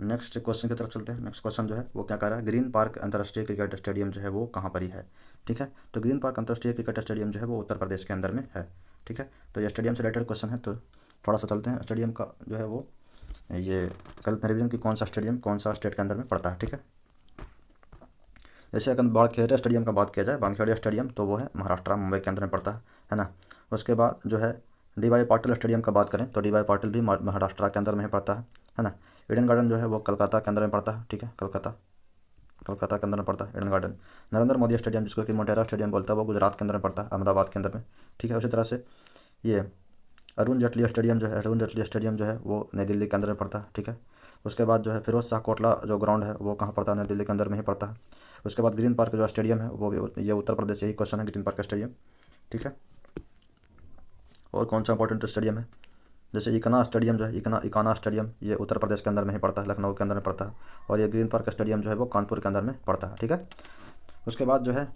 नेक्स्ट क्वेश्चन की तरफ चलते हैं। नेक्स्ट क्वेश्चन जो है वो क्या कह रहा है, ग्रीन पार्क अंतर्राष्ट्रीय क्रिकेट स्टेडियम जो है वो कहाँ पर ही है, ठीक है। तो ग्रीन पार्क अंतर्राष्ट्रीय क्रिकेट स्टेडियम जो है वो उत्तर प्रदेश के अंदर में है, ठीक है। तो ये स्टेडियम से रिलेटेड क्वेश्चन है, तो थोड़ा सा चलते हैं। स्टेडियम का जो है वो ये कल रिवीजन की कौन सा स्टेडियम कौन सा स्टेट के अंदर में पड़ता है, ठीक है। जैसे अगर वानखेड़े स्टेडियम का बात किया जाए, वानखेड़े स्टेडियम तो वो है महाराष्ट्र मुंबई के अंदर में पड़ता है ना। उसके बाद जो है डी वाई पाटिल स्टेडियम का बात करें तो डी वाई पाटिल भी महाराष्ट्र के अंदर में पड़ता है ना। ईडन गार्डन जो है वो कलकत्ता के अंदर में पड़ता है, ठीक है। कलकत्ता के अंदर में पड़ता है Eden garden. Narendra Modi stadium जिसको कि मोटेरा स्टेडियम बोलता है वो गुजरात के अंदर में पड़ता है, अहमदाबाद के अंदर में, ठीक है। उसी तरह से ये अरुण जेटली स्टेडियम जो है वो नई दिल्ली के अंदर में पड़ता है, ठीक है। उसके बाद जो है फिरोज शाह कोटला जो ग्राउंड है वो कहाँ पड़ता है, नई दिल्ली के अंदर में ही पड़ता है। उसके बाद ग्रीन पार्क जो स्टेडियम है वो भी ये उत्तर प्रदेश से ही क्वेश्चन है, ग्रीन पार्क स्टेडियम, ठीक है। और कौन सा इंपॉर्टेंट स्टेडियम है, जैसे इकाना स्टेडियम जो है इकाना स्टेडियम ये उत्तर प्रदेश के अंदर में ही पड़ता है, लखनऊ के अंदर में पड़ता है। और ये ग्रीन पार्क स्टेडियम जो है वो कानपुर के अंदर में पड़ता है, ठीक है। उसके बाद जो है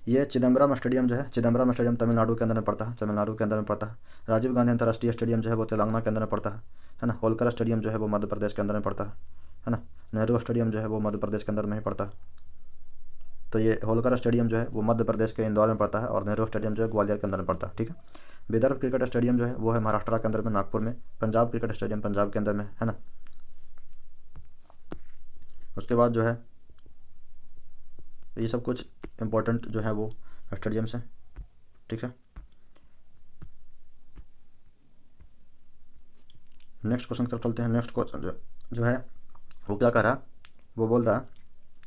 ये चिदम्बरम स्टेडियम जो है चिदम्बरम स्टेडियम तमिलनाडु के अंदर में पड़ता है, राजीव गांधी अंतर्राष्ट्रीय स्टेडियम जो है वो तेलंगाना के अंदर में पड़ता है ना। होलकर स्टेडियम जो है वो मध्य प्रदेश के अंदर में पड़ता है ना। नेहरू स्टेडियम जो है वो मध्य प्रदेश के अंदर में ही पड़ता है। तो ये होलकर स्टेडियम जो है वो मध्य प्रदेश के इंदौर में पड़ता है और नेहरू स्टेडियम जो है ग्वालियर के अंदर में पड़ता है, ठीक है। विदर्भ क्रिकेट स्टेडियम जो है वो है महाराष्ट्र के अंदर में नागपुर में। पंजाब क्रिकेट स्टेडियम पंजाब के अंदर में है ना। उसके बाद जो है ये सब कुछ इम्पोर्टेंट जो है वो स्टेडियम्स हैं, ठीक है। नेक्स्ट क्वेश्चन की तरफ चलते हैं। नेक्स्ट क्वेश्चन जो है वो क्या कर रहा है, वो बोल रहा है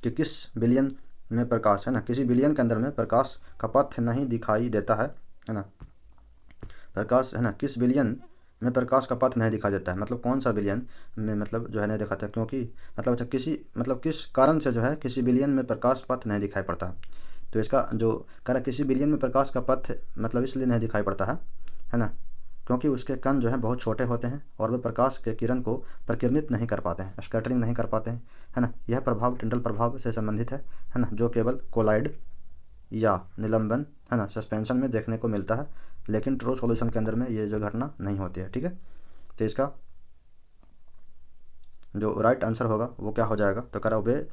कि किस बिलियन में प्रकाश, है ना, किसी बिलियन के अंदर में प्रकाश का पथ नहीं दिखाई देता है ना। प्रकाश, है ना, किस बिलियन में प्रकाश का पथ नहीं दिखाई देता है, मतलब कौन सा बिलियन में मतलब जो है नहीं दिखाता है, क्योंकि मतलब अच्छा किस कारण से जो है किसी बिलियन में प्रकाश पथ नहीं दिखाई पड़ता। तो इसका जो कारण किसी बिलियन में प्रकाश का पथ मतलब इसलिए नहीं दिखाई पड़ता है ना, क्योंकि उसके कण जो है बहुत छोटे होते हैं और वे प्रकाश के किरण को प्रकिरणित नहीं कर पाते हैं, स्कैटरिंग नहीं कर पाते हैं, है ना। यह प्रभाव टिंडल प्रभाव से संबंधित है ना, जो केवल कोलाइड या निलंबन, है ना, सस्पेंशन में देखने को मिलता है, लेकिन ट्रू सॉल्यूशन के अंदर में ये जो घटना नहीं होती है, ठीक है। तो इसका जो राइट आंसर होगा वो क्या हो जाएगा, तो कह रहा वे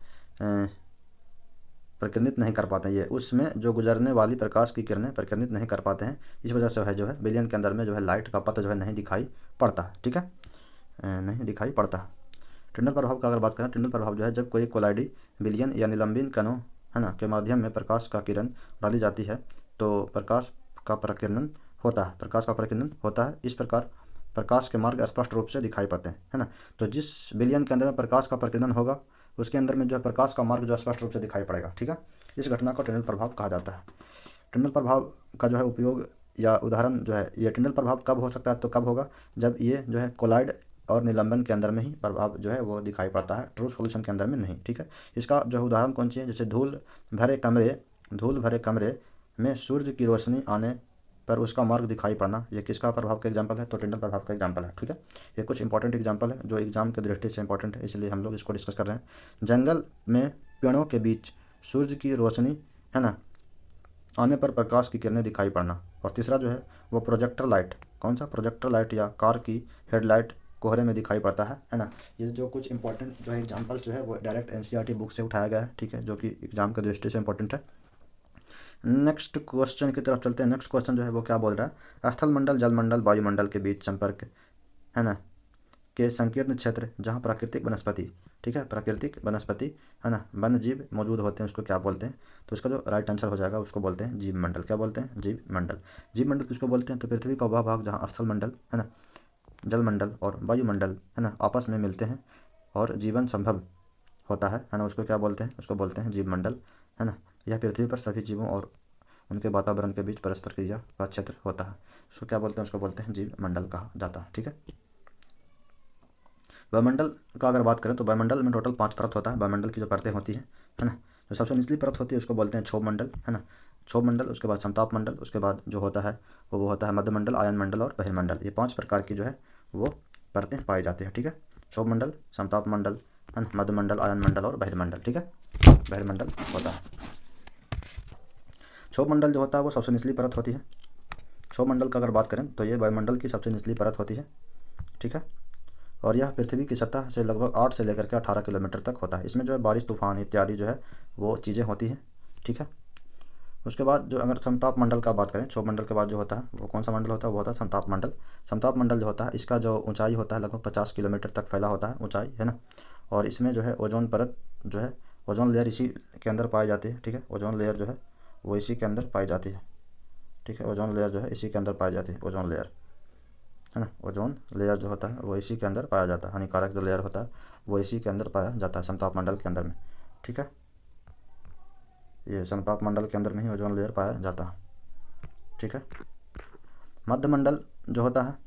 प्रकिरणित नहीं कर पाते हैं, ये उसमें जो गुजरने वाली प्रकाश की किरणें प्रकिरणित नहीं कर पाते हैं, इस वजह से है जो है बिलियन के अंदर में जो है लाइट का पथ जो है नहीं दिखाई पड़ता है, ठीक है, नहीं दिखाई पड़ता। टिंडल प्रभाव का अगर बात करें, टिंडल प्रभाव जो है जब कोई कोलाइडी बिलियन या निलंबिन कणों, है ना, के माध्यम में प्रकाश का किरण डाली जाती है तो प्रकाश का प्रकीर्णन होता है। इस प्रकार प्रकाश के मार्ग स्पष्ट रूप से दिखाई पड़ते हैं, है ना। तो जिस बिलियन के अंदर में प्रकाश का प्रकीर्णन होगा उसके अंदर में जो है प्रकाश का मार्ग जो स्पष्ट रूप से दिखाई पड़ेगा, ठीक है। इस घटना को टिंडल प्रभाव कहा जाता है। टिंडल प्रभाव का जो है उपयोग या उदाहरण जो है, ये टिंडल प्रभाव कब हो सकता है, तो कब होगा जब ये जो है कोलाइड और निलंबन के अंदर में ही प्रभाव जो है वो दिखाई पड़ता है, ट्रू सॉल्यूशन के अंदर में नहीं, ठीक है। इसका जो उदाहरण कौन सी है, जैसे धूल भरे कमरे में सूर्य की रोशनी आने पर उसका मार्ग दिखाई पड़ना, ये किसका प्रभाव का एग्जाम्पल है, तो टिंडल प्रभाव का एग्जाम्पल है, ठीक है। ये कुछ इंपॉर्टेंट एग्जाम्पल है जो एग्जाम की दृष्टि से इंपॉर्टेंट है, इसलिए हम लोग इसको डिस्कस कर रहे हैं। जंगल में पेड़ों के बीच सूर्य की रोशनी, है ना, आने पर प्रकाश की किरणें दिखाई पड़ना। और तीसरा जो है वो प्रोजेक्टर लाइट, कौन सा, प्रोजेक्टर लाइट या कार की हेडलाइट कोहरे में दिखाई पड़ता है ना। ये जो कुछ इंपॉर्टेंट जो है एग्जाम्पल जो है वो डायरेक्ट एनसीईआरटी बुक से उठाया गया है, ठीक है, जो कि एग्जाम की दृष्टि से इंपॉर्टेंट है। नेक्स्ट क्वेश्चन की तरफ चलते हैं। नेक्स्ट क्वेश्चन जो है वो क्या बोल रहा है, स्थल मंडल जल मंडल वायुमंडल के बीच संपर्क, है ना, के संकीर्ण क्षेत्र जहाँ प्राकृतिक वनस्पति, ठीक है, प्राकृतिक वनस्पति, है ना, वन्य जीव मौजूद होते हैं उसको क्या बोलते हैं, तो इसका जो राइट आंसर हो जाएगा उसको बोलते हैं जीव मंडल। क्या बोलते हैं, जीव मंडल। जीव मंडल किसको बोलते हैं, तो पृथ्वी का वह भाग जहाँ स्थल मंडल, है ना, जल मंडल और वायुमंडल, है ना, आपस में मिलते हैं और जीवन संभव होता है ना, उसको क्या बोलते हैं, उसको बोलते हैं जीव मंडल, है ना। यह पृथ्वी पर सभी जीवों और उनके वातावरण के बीच परस्पर क्रिया का क्षेत्र होता है, उसको क्या बोलते हैं, उसको बोलते हैं जीव मंडल कहा जाता है, ठीक है। वायुमंडल का अगर बात करें तो वायुमंडल में टोटल 5 परत होता है। वायुमंडल की जो परतें होती हैं, है ना, जो सबसे निचली परत होती है उसको बोलते हैं क्षोभ मंडल, है ना। क्षोभ मंडल, उसके बाद समताप मंडल, उसके बाद जो होता है वो होता है मध्य मंडल, आयन मंडल और बहिर्मंडल। ये 5 प्रकार की जो है वो परतें पाई जाती है। ठीक है, क्षोभ मंडल, समताप मंडल, मध्य मंडल, आयन मंडल और बहिर्मंडल। ठीक है, बहिर्मंडल होता है। क्षोभ मंडल जो होता है वो सबसे निचली परत होती है। क्षोभ मंडल का अगर बात करें तो ये वायुमंडल की सबसे निचली परत होती है। ठीक है, और यह पृथ्वी की सतह से लगभग 8 से लेकर के 18 किलोमीटर तक होता है। इसमें जो है बारिश, तूफान इत्यादि जो है वो चीज़ें होती हैं। ठीक है, उसके बाद जो अगर समताप मंडल का बात करें, क्षोभ मंडल के बाद जो होता है वो कौन सा मंडल होता है, वो होता है समताप मंडल। समताप मंडल जो होता है इसका जो ऊंचाई होता है लगभग 50 किलोमीटर तक फैला होता है ऊंचाई, है ना। और इसमें जो है ओजोन परत जो है, ओजोन लेयर इसी के अंदर पाई जाती है। ठीक है, ओजोन लेयर जो है वो इसी के अंदर पाई जाती है। ठीक है, ओजोन लेयर जो है इसी के अंदर पाई जाती है, ओजोन लेयर, है ना। ओजोन लेयर जो होता है वो इसी के अंदर पाया जाता है, हानिकारक जो लेयर होता है वो इसी के अंदर पाया जाता है समताप मंडल के अंदर में। ठीक है, ये समताप मंडल के अंदर में ही ओजोन लेयर पाया जाता है। ठीक है, मध्य मंडल जो होता है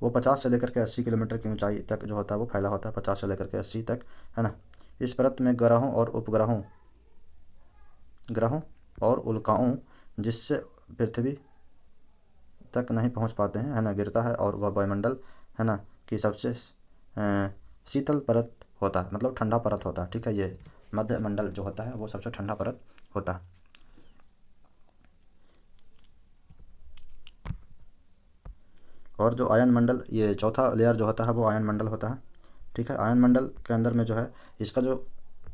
वो 50 से लेकर के 80 किलोमीटर की ऊंचाई तक जो होता है वो फैला होता है, 50 से लेकर के 80 तक, है ना। इस परत में ग्रहों और उपग्रहों, ग्रहों और उल्काओं जिससे पृथ्वी तक नहीं पहुंच पाते हैं, है ना, गिरता है। और वह वायुमंडल, है ना, की सबसे शीतल परत होता है, मतलब ठंडा परत होता है। ठीक है, ये मध्य मंडल जो होता है वो सबसे ठंडा परत होता है। और जो आयन मंडल, ये चौथा लेयर जो होता है वो आयन मंडल होता है। ठीक है, आयन मंडल के अंदर में जो है इसका जो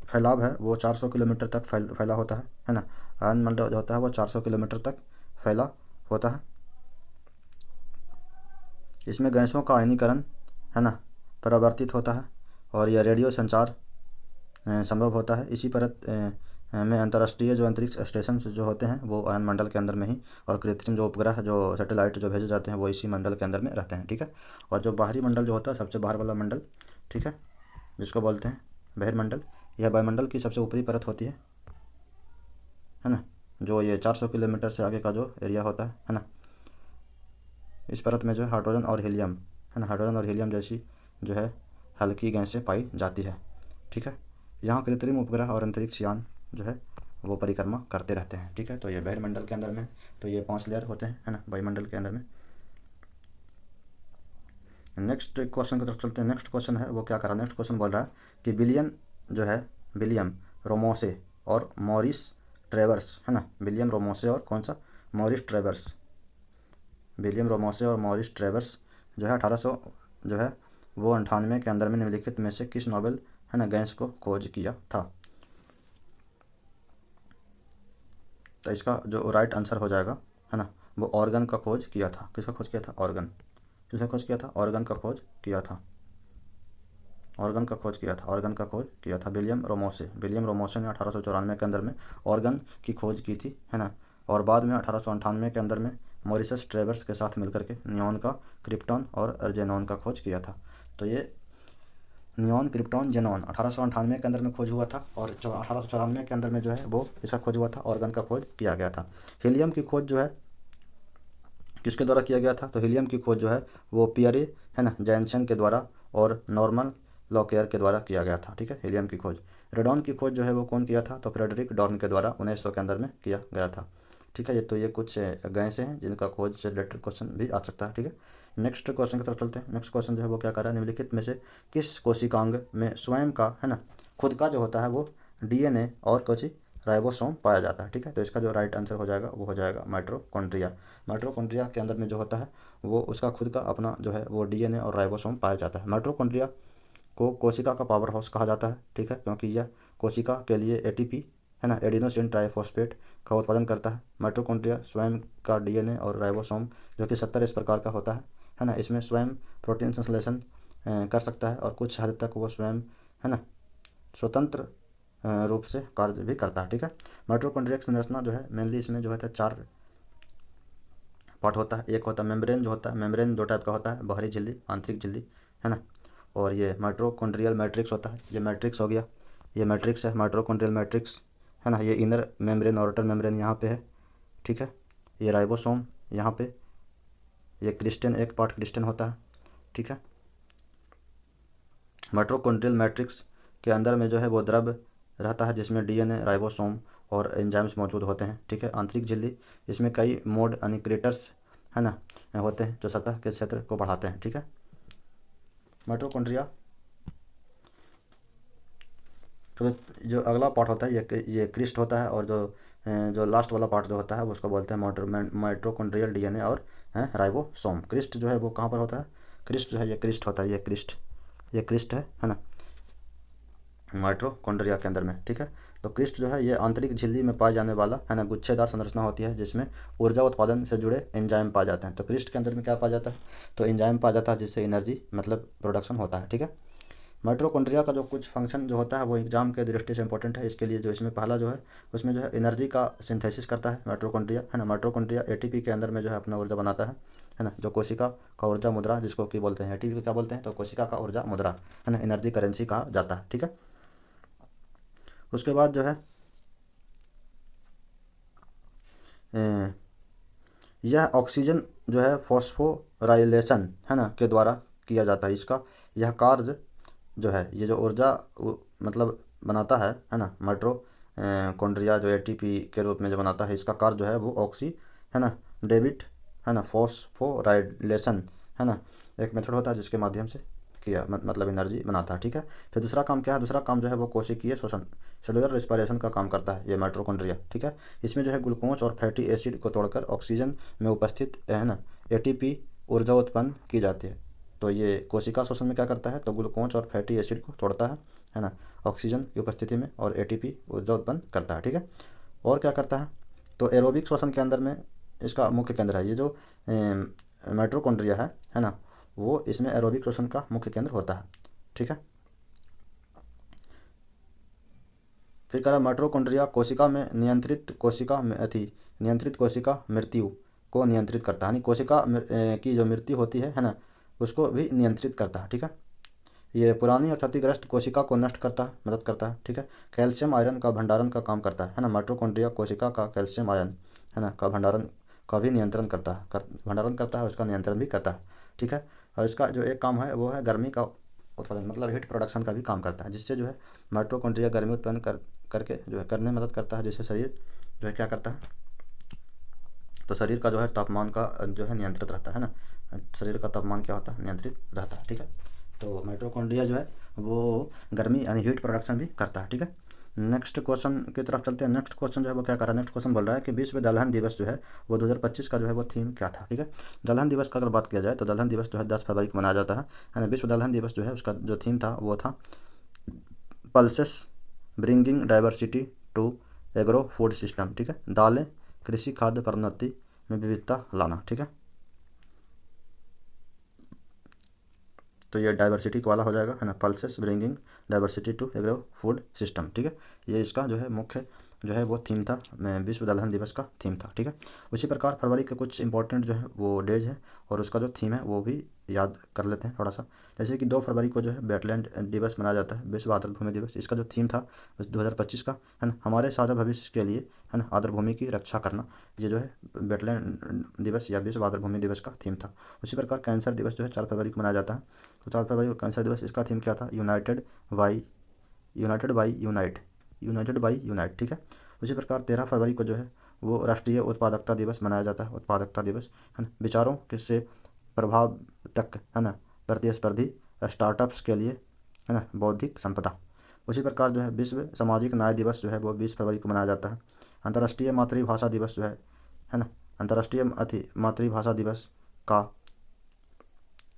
फैलाव है वो 400 किलोमीटर तक फैला होता है ना। आयन मंडल जो होता है वो 400 किलोमीटर तक फैला होता है। इसमें गैसों का आयनीकरण, है ना, परावर्तित होता है और यह रेडियो संचार संभव होता है। इसी परत में अंतर्राष्ट्रीय जो अंतरिक्ष स्टेशन जो होते हैं वो आयन मंडल के अंदर में ही, और कृत्रिम जो उपग्रह, जो सैटेलाइट जो भेजे जाते हैं वो इसी मंडल के अंदर में रहते हैं। ठीक है, और जो बाहरी मंडल जो होता है, सबसे बाहर वाला मंडल, ठीक है, जिसको बोलते हैं बहिर्मंडल, यह वायुमंडल की सबसे ऊपरी परत होती है ना। जो ये 400 किलोमीटर से आगे का जो एरिया होता है ना, इस परत में जो है हाइड्रोजन और हीलियम, है ना, हाइड्रोजन और हीलियम जैसी जो है हल्की गैसें पाई जाती है। ठीक है, यहाँ कृत्रिम उपग्रह और अंतरिक्ष यान जो है वो परिक्रमा करते रहते हैं। ठीक है, तो ये बहिर्मंडल के अंदर में, तो ये 5 लेयर होते हैं, है ना, वायुमंडल के अंदर में। नेक्स्ट क्वेश्चन की तरफ चलते हैं। नेक्स्ट क्वेश्चन है वो क्या कर रहा है, नेक्स्ट क्वेश्चन बोल रहा है कि विलियम जो है, विलियम रोमोसे और मॉरिस ट्रेवर्स, है ना, विलियम रोमोसे और कौन सा, मॉरिस ट्रेवर्स, विलियम रोमोसे और मॉरिस ट्रेवर्स जो है 1800 जो है वो 98 के अंदर में निम्नलिखित में से किस नोबेल, है ना, गैस को खोज किया था। तो इसका जो राइट आंसर हो जाएगा, है ना, वो ऑर्गन का खोज किया था। किसका खोज किया था, ऑर्गन, किसने खोज किया था, ऑर्गन का खोज किया था, ऑर्गन का खोज किया था, ऑर्गन का खोज किया था विलियम रोमोसे। विलियम रोमोसे ने 1894 के अंदर में ऑर्गन की खोज की थी, है ना। और बाद में 1898 के अंदर में मॉरिसस ट्रेवर्स के साथ मिलकर के नियॉन का, क्रिप्टॉन और अर्जेनॉन का खोज किया था। तो ये नियॉन, क्रिप्टॉन, जेनॉन 1898 के अंदर में खोज हुआ था, और 1894 के अंदर में जो है वो इसका खोज हुआ था, ऑर्गन का खोज किया गया था। हीलियम की खोज जो है किसके द्वारा किया गया था, तो हीलियम की खोज जो है वो पियरे, है ना, जैनसन के द्वारा और नॉर्मन लॉकेयर के द्वारा किया गया था। ठीक है, हीलियम की खोज। रेडॉन की खोज जो है वो कौन किया था, तो फ्रेडरिक डॉर्न के द्वारा 1900 के अंदर में किया गया था। ठीक है, ये तो ये कुछ गैसें हैं जिनका खोज से रिलेटेड क्वेश्चन भी आ सकता है। ठीक है, नेक्स्ट क्वेश्चन की तरफ चलते हैं। नेक्स्ट क्वेश्चन जो है वो क्या कर रहा है, निम्नलिखित में से किस कोशिकांग में स्वयं का, है ना, खुद का जो होता है वो डीएनए और कुछ राइबोसोम पाया जाता है। ठीक है, तो इसका जो राइट आंसर हो जाएगा वो हो जाएगा माइटोकॉन्ड्रिया। माइटोकॉन्ड्रिया के अंदर में जो होता है वो उसका खुद का अपना जो है वो डीएनए और राइबोसोम पाया जाता है। माइटोकॉन्ड्रिया को कोशिका का पावर हाउस कहा जाता है। ठीक है, क्योंकि यह कोशिका के लिए एटीपी, है ना, एडिनोसिन ट्राइफॉस्फेट का उत्पादन करता है। माइटोकॉन्ड्रिया स्वयं का डीएनए और राइबोसोम जो कि 70 इस प्रकार का होता है ना, इसमें स्वयं प्रोटीन संश्लेषण कर सकता है, और कुछ हद तक वो स्वयं, है ना, स्वतंत्र रूप से कार्य भी करता है। ठीक है, माइटोकॉन्ड्रिया की संरचना जो है मेनली इसमें जो है 4 पार्ट होता है। एक होता है मेम्ब्रेन, जो होता है मेम्ब्रेन 2 टाइप का होता है, बाहरी झिल्ली, आंतरिक झिल्ली, है ना। और ये माइटोकॉन्ड्रियल मैट्रिक्स होता है, ये मैट्रिक्स हो गया, ये मैट्रिक्स है माइटोकॉन्ड्रियल मैट्रिक्स, है ना। ये इनर मेम्ब्रेन और आउटर मेम्ब्रेन यहाँ पे है। ठीक है, ये राइबोसोम यहाँ पे, ये क्रिस्टन, एक पार्ट क्रिस्टन होता है। ठीक है, माइटोकॉन्ड्रियल मैट्रिक्स के अंदर में जो है वो द्रव रहता है जिसमें डीएनए, राइबोसोम और एंजाइम्स मौजूद होते हैं, ठीक है। आंतरिक झिल्ली, इसमें कई मोड यानी क्रेटर्स है ना होते हैं जो सतह के क्षेत्र को बढ़ाते हैं, ठीक है। माइटोकॉन्ड्रिया, तो जो अगला पार्ट होता है ये क्रिस्ट होता है, और जो लास्ट वाला पार्ट जो होता है वो उसको बोलते हैं माइटोकॉन्ड्रियल डीएनए और राइबोसोम। क्रिस्ट जो है वो कहाँ पर होता है, क्रिस्ट जो है ये क्रिस्ट होता है, ये क्रिस्ट है ना माइटोकॉन्ड्रिया के अंदर में, ठीक है। तो क्रिस्ट जो है ये आंतरिक झिल्ली में पाए जाने वाला है ना गुच्छेदार संरचना होती है जिसमें ऊर्जा उत्पादन से जुड़े एंजाइम पाए जाते हैं। तो क्रिस्ट के अंदर में क्या पाया जाता है, तो एंजाइम पाया जाता है जिससे एनर्जी मतलब प्रोडक्शन होता है, ठीक है। माइटोकॉन्ड्रिया का जो कुछ फंक्शन जो होता है वो एग्जाम के दृष्टि से इंपॉर्टेंट है। इसके लिए जो इसमें पहला जो है उसमें जो है एनर्जी का सिंथेसिस करता है माइटोकॉन्ड्रिया, है ना। माइटोकॉन्ड्रिया एटीपी के अंदर में जो है अपना ऊर्जा बनाता है ना, जो कोशिका का ऊर्जा मुद्रा जिसको कि बोलते हैं, एटीपी को क्या बोलते हैं, तो कोशिका का ऊर्जा मुद्रा, है ना, एनर्जी करेंसी कहा जाता है, ठीक है। उसके बाद जो है यह ऑक्सीजन जो है फॉस्फोराइलेशन है ना के द्वारा किया जाता है। इसका यह कार्य जो है ये जो ऊर्जा मतलब बनाता है ना माइटोकॉन्ड्रिया जो एटीपी के रूप में जो बनाता है, इसका कार्य जो है वो ऑक्सी है ना डेबिट है ना फॉस्फोराइलेशन है ना एक मेथड होता है जिसके माध्यम से किया मतलब एनर्जी बनाता है, ठीक है। फिर दूसरा काम क्या है, दूसरा काम जो है वो कोशिकीय शोषण सेलुलर रेस्पिरेशन का काम करता है ये माइटोकॉन्ड्रिया, ठीक है। इसमें जो है ग्लूकोज और फैटी एसिड को तोड़कर ऑक्सीजन में उपस्थित है ना एटीपी ऊर्जा उत्पन्न की जाती है। तो ये कोशिका शोषण में क्या करता है, तो ग्लूकोज और फैटी एसिड को तोड़ता है ना ऑक्सीजन की उपस्थिति में और एटीपी ऊर्जा उत्पन्न करता है, ठीक है। और क्या करता है, तो एरोबिक शोषण के अंदर में इसका मुख्य केंद्र है। ये जो माइटोकॉन्ड्रिया है ना वो इसमें एरोबिक शोषण का मुख्य केंद्र होता है, ठीक है। फिर कह रहा माइटोकॉन्ड्रिया कोशिका में नियंत्रित कोशिका मृत्यु को नियंत्रित करता है, यानी कोशिका की जो मृत्यु होती है ना उसको भी नियंत्रित करता है, ठीक है। ये पुरानी और क्षतिग्रस्त कोशिका को नष्ट करता है, मदद करता है, ठीक है। कैल्शियम आयरन का भंडारण का काम करता है ना माइटोकॉन्ड्रिया कोशिका का कैल्शियम आयरन है ना का भंडारण का भी नियंत्रण करता है, भंडारण करता है, उसका नियंत्रण भी करता है, ठीक है। और इसका जो एक काम है वो है गर्मी का उत्पादन मतलब हीट प्रोडक्शन का भी काम करता है, जिससे जो है माइटोकॉन्ड्रिया गर्मी उत्पन्न करके जो है करने में मदद करता है, जिससे शरीर जो है क्या करता है, तो शरीर का जो है तापमान का जो है नियंत्रित रहता है ना, शरीर का तापमान क्या होता है, नियंत्रित रहता है, ठीक है। तो माइटोकॉन्ड्रिया जो है वो गर्मी यानी हीट प्रोडक्शन भी करता है, ठीक है। नेक्स्ट क्वेश्चन की तरफ चलते हैं। नेक्स्ट क्वेश्चन जो है वो क्या कर रहा है, नेक्स्ट क्वेश्चन बोल रहा है कि विश्व दलहन दिवस जो है वो 2025 का जो है वो थीम क्या था, ठीक है। दलहन दिवस का अगर बात किया जाए तो दलहन दिवस जो है 10 फरवरी को मनाया जाता है ना। विश्व दलहन दिवस जो है उसका जो थीम था वो था pulses bringing diversity to agro food system, ठीक है। दालें कृषि खाद्य प्रोन्नति में विविधता लाना, ठीक है। तो ये डाइवर्सिटी वाला हो जाएगा है ना, pulses bringing diversity to agro food system, ठीक है। ये इसका जो है मुख्य जो है वो थीम था, विश्व दलहन दिवस का थीम था, ठीक है। उसी प्रकार फरवरी के कुछ इंपॉर्टेंट जो है वो डेज है और उसका जो थीम है वो भी याद कर लेते हैं थोड़ा सा। जैसे कि 2 फरवरी को जो है वेटलैंड दिवस मनाया जाता है, विश्व आर्द्र भूमि दिवस। इसका जो थीम था 2025 का है ना, हमारे साझा भविष्य के लिए है ना आर्द्र भूमि की रक्षा करना, ये जो है वेटलैंड दिवस या विश्व आर्द्र भूमि दिवस का थीम था। उसी प्रकार कैंसर दिवस जो है 4 फरवरी को मनाया जाता है। तो 4 फरवरी को कैंसर दिवस, इसका थीम क्या था, यूनाइटेड बाई यूनाइट, ठीक है। उसी प्रकार 13 फरवरी को जो है वो राष्ट्रीय उत्पादकता दिवस मनाया जाता है, उत्पादकता दिवस है ना, विचारों से प्रभाव तक है ना प्रतिस्पर्धी स्टार्टअप्स के लिए है ना बौद्धिक संपदा। उसी प्रकार जो है विश्व सामाजिक न्याय दिवस जो है वो 20 फरवरी को मनाया जाता है। अंतर्राष्ट्रीय मातृभाषा दिवस जो है ना, अंतर्राष्ट्रीय मातृभाषा दिवस का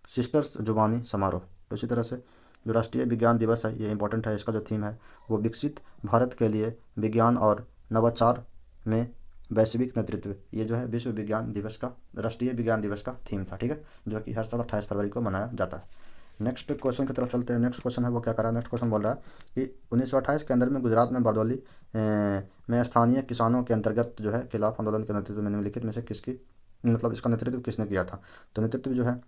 सिस्टर्स जुबानी समारोह। तो इसी तरह से जो राष्ट्रीय विज्ञान दिवस है ये इंपॉर्टेंट है, इसका जो थीम है वो विकसित भारत के लिए विज्ञान और नवाचार में वैश्विक नेतृत्व। ये जो है विश्व विज्ञान दिवस का राष्ट्रीय विज्ञान दिवस का थीम था, ठीक है, जो कि हर साल 28 फरवरी को मनाया जाता है। नेक्स्ट क्वेश्चन की तरफ चलते हैं। नेक्स्ट क्वेश्चन है वो क्या कर रहा है, नेक्स्ट क्वेश्चन बोल रहा है कि 1928 के अंदर में गुजरात में बारडोली में स्थानीय किसानों के अंतर्गत जो है खिलाफ आंदोलन के नेतृत्व में निम्नलिखित में से किसकी मतलब इसका नेतृत्व किसने किया था। तो नेतृत्व जो है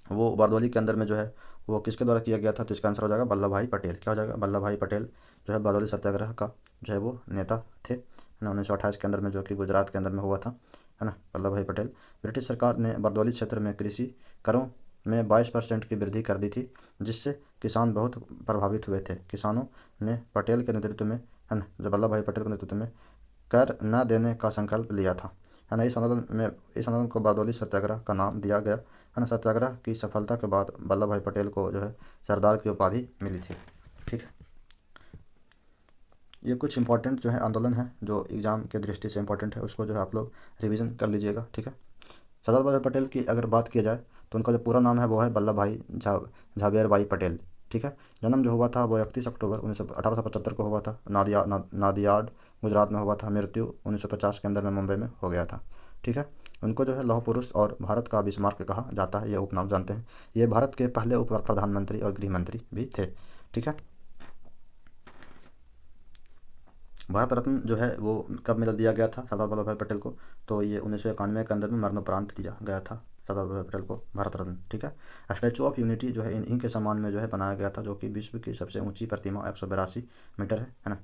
वो बारडोली के अंदर में जो है वो किसके द्वारा किया गया था, तो इसका आंसर हो जाएगा वल्लभ भाई पटेल। क्या हो जाएगा, वल्लभ भाई पटेल जो है बारडोली सत्याग्रह का जो है वो नेता थे है ना 1928 के अंदर में, जो कि गुजरात के अंदर में हुआ था है ना वल्लभ भाई पटेल। ब्रिटिश सरकार ने बारडोली क्षेत्र में कृषि करों में 22% की वृद्धि कर दी थी, जिससे किसान बहुत प्रभावित हुए थे। किसानों ने पटेल के नेतृत्व में है ना, जो वल्लभ भाई पटेल के नेतृत्व में कर न देने का संकल्प लिया था, है ना। इस आंदोलन को बारडोली सत्याग्रह का नाम दिया गया, है ना। सत्याग्रह की सफलता के बाद वल्लभ भाई पटेल को जो है सरदार की उपाधि मिली थी, ठीक है। ये कुछ इंपॉर्टेंट जो है आंदोलन है जो एग्ज़ाम के दृष्टि से इंपॉर्टेंट है, उसको जो है आप लोग रिवीजन कर लीजिएगा, ठीक है। सरदार वल्लभ भाई पटेल की अगर बात किया जाए तो उनका जो पूरा नाम है वो है वल्लभ भाई झावेर भाई पटेल, ठीक है। जन्म जो हुआ था वो 31 अक्टूबर 1875 को हुआ था, नादियाड गुजरात में हुआ था। मृत्यु 1950 के अंदर में मुंबई में हो गया था, ठीक है। उनको जो है लौह पुरुष और भारत का बिस्मार्क कहा जाता है, ये उपनाम जानते हैं। ये भारत के पहले उप प्रधानमंत्री और गृह मंत्री भी थे, ठीक है। भारत रत्न जो है वो कब मिल दिया गया था सरदार वल्लभ भाई पटेल को, तो ये 1991 के अंदर में मरणोपरांत दिया गया था सरदार वल्लभ भाई पटेल को भारत रत्न, ठीक है। स्टैचू ऑफ यूनिटी जो है इन्हीं के सम्मान में जो है बनाया गया था, जो कि विश्व की सबसे ऊंची प्रतिमा 182 मीटर है ना।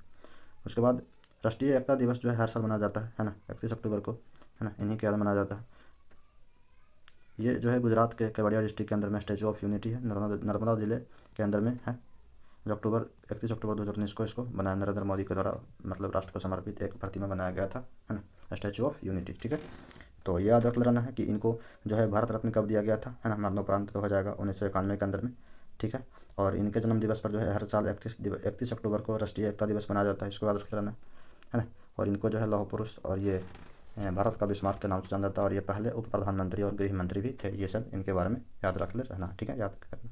उसके बाद राष्ट्रीय एकता दिवस जो है हर साल मनाया जाता है ना, 31 अक्टूबर को, है ना, इन्हीं के याद मनाया जाता है। ये जो है गुजरात के केवड़िया डिस्ट्रिक्ट के अंदर में स्टैचू ऑफ यूनिटी है, नर्मदा जिले के अंदर में है। जो 31 अक्टूबर 2019 को इसको बनाया नरेंद्र मोदी के द्वारा, मतलब राष्ट्र को समर्पित एक प्रतिमा बनाया गया था, है ना, स्टैचू ऑफ यूनिटी, ठीक है। तो ये याद रख लेना है कि इनको जो है भारत रत्न कब दिया गया था, है ना, मरणोपरांत हो जाएगा 1991 के अंदर में, ठीक है। और इनके जन्म दिवस पर जो है हर साल 31 अक्टूबर को राष्ट्रीय एकता दिवस मनाया जाता है, इसको याद रख लेना है ना। और इनको जो है लौह पुरुष और ये भारत का बिस्मार्क के नाम से जाना जाता है, और ये पहले उप प्रधानमंत्री और गृह मंत्री भी थे। ये सब इनके बारे में याद रख ले रहना, ठीक है, याद करना।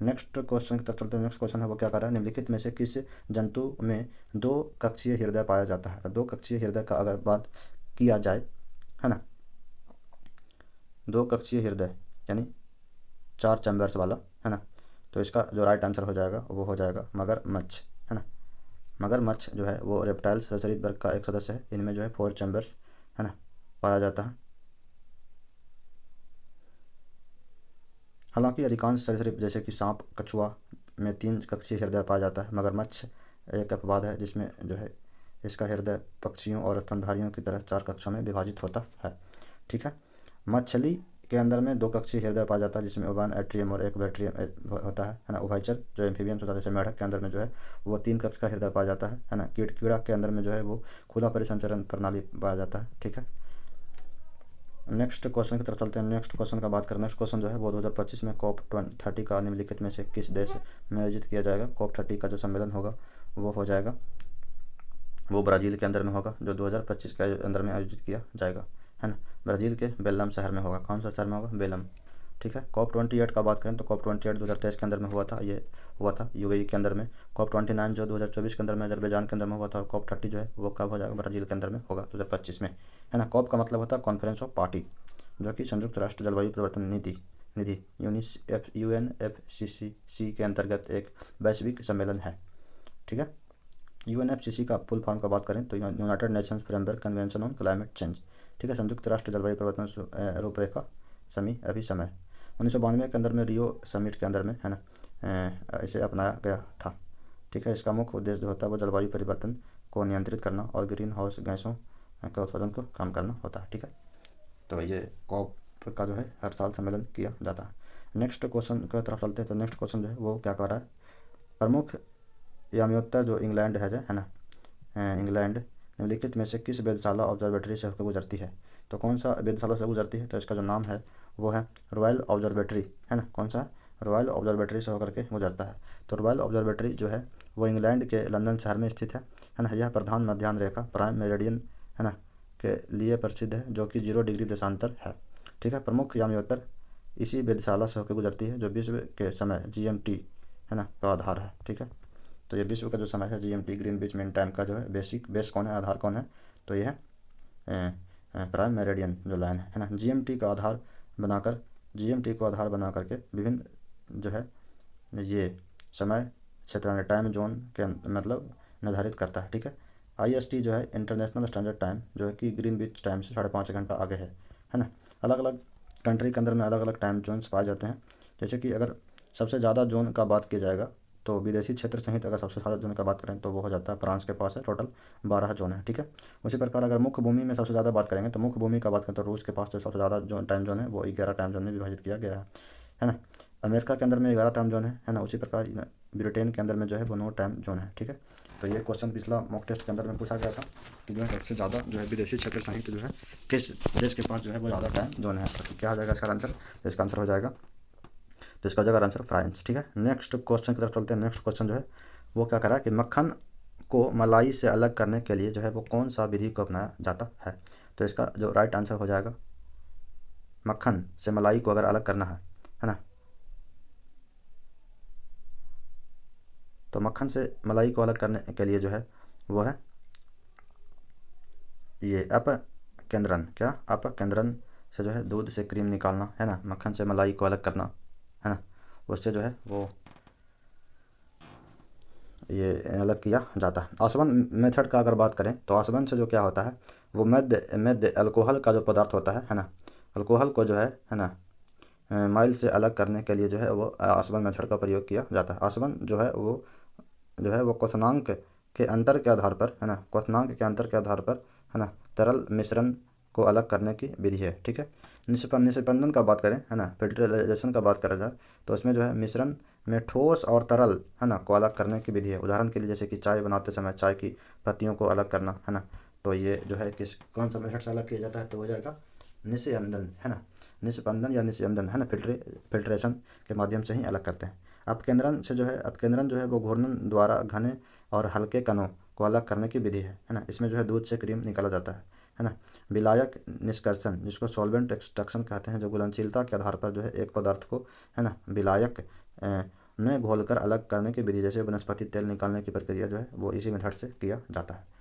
नेक्स्ट क्वेश्चन की तरफ चलते हैं। नेक्स्ट क्वेश्चन है वो क्या कर रहा है, निम्नलिखित में से किस जंतु में दो कक्षीय हृदय पाया जाता है। तो दो कक्षीय हृदय का अगर बात किया जाए, है ना, दो कक्षीय हृदय यानी 4 चैम्बर्स वाला, है ना, तो इसका जो राइट आंसर हो जाएगा वो हो जाएगा मगरमच्छ, है ना। मगरमच्छ जो है वो रेप्टाइल्स सरीसृप वर्ग का एक सदस्य है। इनमें जो है 4 चैम्बर्स, है ना, पाया जाता है। हालांकि अधिकांश सरीसृप जैसे कि सांप, कछुआ में 3 कक्षीय हृदय पाया जाता है। मगरमच्छ एक अपवाद है जिसमें जो है इसका हृदय पक्षियों और स्तनधारियों की तरह 4 कक्षों में विभाजित होता है, ठीक है। मछली के अंदर में 2 कक्षीय हृदय पाया जाता है जिसमें ओवन एट्रियम और एक बैट्रियम होता है ना। उभयचर जो एम्फीबियंस होता है जैसे मेढक के अंदर में जो है वो 3 कक्ष का हृदय पाया जाता है ना। कीड़ा के अंदर में जो है वो खुला परिसंचरण प्रणाली पाया जाता है, ठीक है। नेक्स्ट क्वेश्चन की तरफ चलते हैं। नेक्स्ट क्वेश्चन का बात करें, नेक्स्ट क्वेश्चन जो है वो 2025 में COP30 का निम्नलिखित में से किस देश में आयोजित किया जाएगा। COP30 का जो सम्मेलन होगा वो हो जाएगा, वो ब्राज़ील के अंदर में होगा, जो 2025 के अंदर में आयोजित किया जाएगा, है ना। ब्राज़ील के बेलम शहर में होगा। कौन सा शहर में होगा, बेलम, ठीक है। COP28 का बात करें तो COP28 2023 के अंदर में हुआ था, ये हुआ था यूएई के अंदर में। COP29 जो 2024 के अंदर में अजरबैजान के अंदर में हुआ था। और COP30 जो है वो कब हो जाएगा, ब्राज़ील के अंदर में होगा 2025 में, है ना। COP का मतलब होता है कॉन्फ्रेंस ऑफ पार्टी, जो कि संयुक्त राष्ट्र जलवायु परिवर्तन निधि UNFCCC के अंतर्गत एक वैश्विक सम्मेलन है, ठीक है। UNFCCC का फुल फॉर्म का बात करें तो United Nations framework convention on climate change, ठीक है, संयुक्त राष्ट्र जलवायु परिवर्तन रूपरेखा समय 1992 के अंदर में रियो समिट के अंदर में, है ना, इसे अपनाया गया था, ठीक है। इसका मुख्य उद्देश्य जो होता है वो जलवायु परिवर्तन को नियंत्रित करना और ग्रीन हाउस गैसों के उत्पादन को कम करना होता है, ठीक है। तो ये COP का जो है हर साल सम्मेलन किया जाता है। नेक्स्ट क्वेश्चन की तरफ चलते हैं। तो नेक्स्ट क्वेश्चन जो है वो क्या कर रहा है, प्रमुख यामियोत्तर जो इंग्लैंड है ना, इंग्लैंड निम्नलिखित में से किस वेधशाला ऑब्जर्वेटरी से होकर गुजरती है। तो कौन सा वेधशाला से गुजरती है, तो इसका जो नाम है वो है रॉयल ऑब्जर्वेटरी, है ना। कौन सा, रॉयल ऑब्जर्वेटरी से होकर के गुजरता है। तो रॉयल ऑब्जर्वेटरी जो है वो इंग्लैंड के लंदन शहर में स्थित है ना। यह प्रधान मध्याह्न रेखा प्राइम मेरिडियन, है ना, के लिए प्रसिद्ध है, जो कि 0 डिग्री देशांतर है, ठीक है। प्रमुख यामियोत्तर इसी वेधशाला से होकर गुजरती है, जो विश्व के समय GMT, है ना, का आधार है, ठीक है। तो ये विश्व का जो समय है GMT ग्रीनविच मीन टाइम का जो है बेस कौन है, आधार कौन है, तो ये है प्राइम मेरिडियन जो लाइन है ना। GMT को आधार बना करके विभिन्न जो है ये समय क्षेत्र टाइम जोन के मतलब निर्धारित करता है, ठीक है। IST जो है इंटरनेशनल स्टैंडर्ड टाइम, जो है कि ग्रीनविच टाइम से 5.5 घंटा आगे है ना। अलग अलग कंट्री के अंदर में अलग अलग टाइम जोन्स पाए जाते हैं। जैसे कि अगर सबसे ज़्यादा जोन का बात किया जाएगा तो विदेशी क्षेत्र सहित अगर सबसे ज़्यादा जोन का बात करें तो वो हो जाता है फ्रांस के पास है, टोटल 12 जोन है, ठीक है। उसी प्रकार अगर मुख्य भूमि में सबसे ज़्यादा बात करेंगे तो मुख्य भूमि का बात करें तो रूस के पास जो सबसे ज़्यादा जो टाइम जोन है वो 11 टाइम जोन में विभाजित किया गया है ना। अमेरिका के अंदर में 11 टाइम जोन है ना। उसी प्रकार ब्रिटेन के अंदर में जो है वो नो टाइम जोन है। ठीक है, तो ये क्वेश्चन पिछला मॉक टेस्ट के अंदर में पूछा गया था कि जो है सबसे ज़्यादा जो है विदेशी क्षेत्र साहित्य जो है किस देश के पास जो है वो ज़्यादा टाइम जोन है। तो क्या हो जाएगा इसका आंसर? तो इसका आंसर हो जाएगा, तो इसका हो जाएगा आंसर फ्रांस। ठीक है, नेक्स्ट क्वेश्चन की तरफ चलते हैं। नेक्स्ट क्वेश्चन जो है वो क्या कर रहा है कि मक्खन को मलाई से अलग करने के लिए जो है वो कौन सा विधि को अपनाया जाता है? तो इसका जो राइट आंसर हो जाएगा, मक्खन से मलाई को अगर अलग करना है ना, तो मक्खन से मलाई को अलग करने के लिए जो है वो है ये अपकेंद्रन। क्या? अपकेंद्रन से जो है दूध से क्रीम निकालना है ना, मक्खन से मलाई को अलग करना है ना, उससे जो है वो ये अलग किया जाता है। आसवन मेथड का अगर बात करें तो आसवन से जो क्या होता है वो मध्य अल्कोहल का जो पदार्थ होता है ना, अल्कोहल को जो है ना माइल से अलग करने के लिए जो है वो आसवन मेथड का प्रयोग किया जाता है। आसवन जो है वो क्वथनांक के अंतर के आधार पर है ना, क्वथनांक के अंतर के आधार पर है ना तरल मिश्रण को अलग करने की विधि है। ठीक है, निष्पंदन का बात करें है ना, फिल्ट्रेशन का बात करा जाए तो इसमें जो है मिश्रण में ठोस और तरल है ना को अलग करने की विधि है। उदाहरण के लिए जैसे कि चाय बनाते समय चाय की पत्तियों को अलग करना है ना, तो ये जो है किस कौन सा मेथड से अलग किया जाता है? तो हो जाएगा निस्यंदन है ना, निस्पंदन या निस्यंदन है ना, फिल्ट्रेशन के माध्यम से ही अलग करते हैं। अपकेंद्रन से जो है अपकेंद्रन जो है वो घूर्णन द्वारा घने और हल्के कणों को अलग करने की विधि है ना, इसमें जो है दूध से क्रीम निकाला जाता है ना। विलायक निष्कर्षण जिसको सॉल्वेंट एक्सट्रैक्शन कहते हैं, जो घुलनशीलता के आधार पर जो है एक पदार्थ को है ना विलायक में घोलकर अलग करने की विधि, जैसे वनस्पति तेल निकालने की प्रक्रिया जो है वो इसी मेथड से किया जाता है।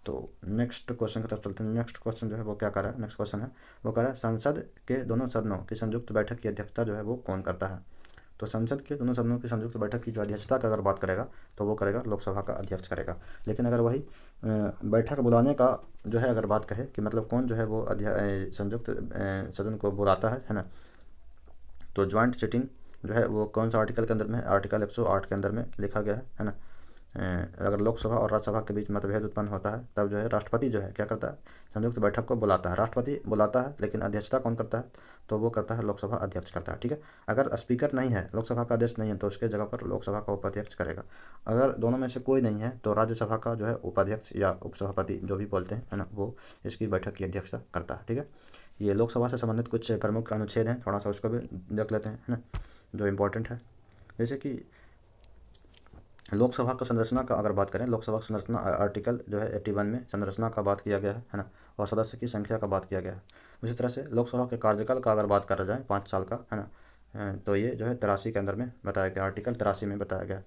तो नेक्स्ट क्वेश्चन की तरफ चलते हैं। नेक्स्ट क्वेश्चन जो है वो क्या कर रहा है? नेक्स्ट क्वेश्चन है वो कर रहा है संसद के दोनों सदनों की संयुक्त बैठक की अध्यक्षता जो है वो कौन करता है? तो संसद के दोनों सदनों की संयुक्त बैठक की जो अध्यक्षता का अगर बात करेगा तो वो करेगा लोकसभा का अध्यक्ष करेगा। लेकिन अगर वही बैठक बुलाने का जो है अगर बात कहे कि मतलब कौन जो है वो संयुक्त सदन को बुलाता है ना, तो ज्वाइंट सिटिंग जो है वो कौन सा आर्टिकल के अंदर में है? आर्टिकल 108 के अंदर में लिखा गया है ना। अगर लोकसभा और राज्यसभा के बीच मतभेद उत्पन्न होता है तब जो है राष्ट्रपति जो है क्या करता है? संयुक्त बैठक को बुलाता है। राष्ट्रपति बुलाता है लेकिन अध्यक्षता कौन करता है? तो वो करता है लोकसभा अध्यक्ष करता है। ठीक है, अगर स्पीकर नहीं है, लोकसभा का अध्यक्ष नहीं है, तो उसके जगह पर लोकसभा का उपाध्यक्ष करेगा। अगर दोनों में से कोई नहीं है तो राज्यसभा का जो है उपाध्यक्ष या उपसभापति जो भी बोलते हैं है ना, वो इसकी बैठक की अध्यक्षता करता है। ठीक है, ये लोकसभा से संबंधित कुछ प्रमुख अनुच्छेद हैं, थोड़ा सा उसको भी देख लेते हैं है ना, जो इम्पोर्टेंट है। जैसे कि लोकसभा की संरचना का अगर बात करें, लोकसभा की संरचना आर्टिकल जो है 81 में संरचना का बात किया गया है ना, और सदस्य की संख्या का बात किया गया है। उसी तरह से लोकसभा के कार्यकाल का अगर बात करा जाए 5 साल का है ना, तो ये जो है 83 के अंदर में बताया गया, आर्टिकल 83 में बताया गया।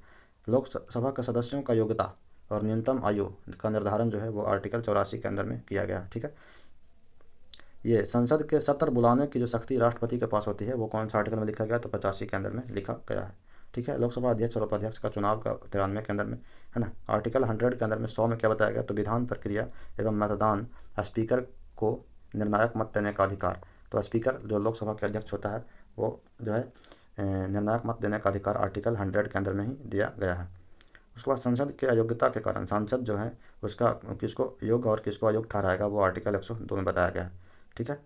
लोकसभा के सदस्यों का योग्यता और न्यूनतम आयु का निर्धारण जो है वो आर्टिकल 84 के अंदर में किया गया। ठीक है, ये संसद के सत्र बुलाने की जो शक्ति राष्ट्रपति के पास होती है वो कौन सा आर्टिकल में लिखा गया? तो 85 के अंदर में लिखा गया है। ठीक है, लोकसभा अध्यक्ष और उपाध्यक्ष का चुनाव का 93 के अंदर में है ना, आर्टिकल 100 के अंदर में 100 में क्या बताया गया? तो विधान प्रक्रिया एवं मतदान स्पीकर को निर्णायक मत देने का अधिकार। तो स्पीकर जो लोकसभा के अध्यक्ष होता है वो जो है निर्णायक मत देने का अधिकार आर्टिकल 100 के अंदर में ही दिया गया है। उसके बाद संसद के अयोग्यता के कारण सांसद जो है उसका किसको योग्य और किसको अयोग्य ठहराएगा वो आर्टिकल 102 में बताया गया है। ठीक है,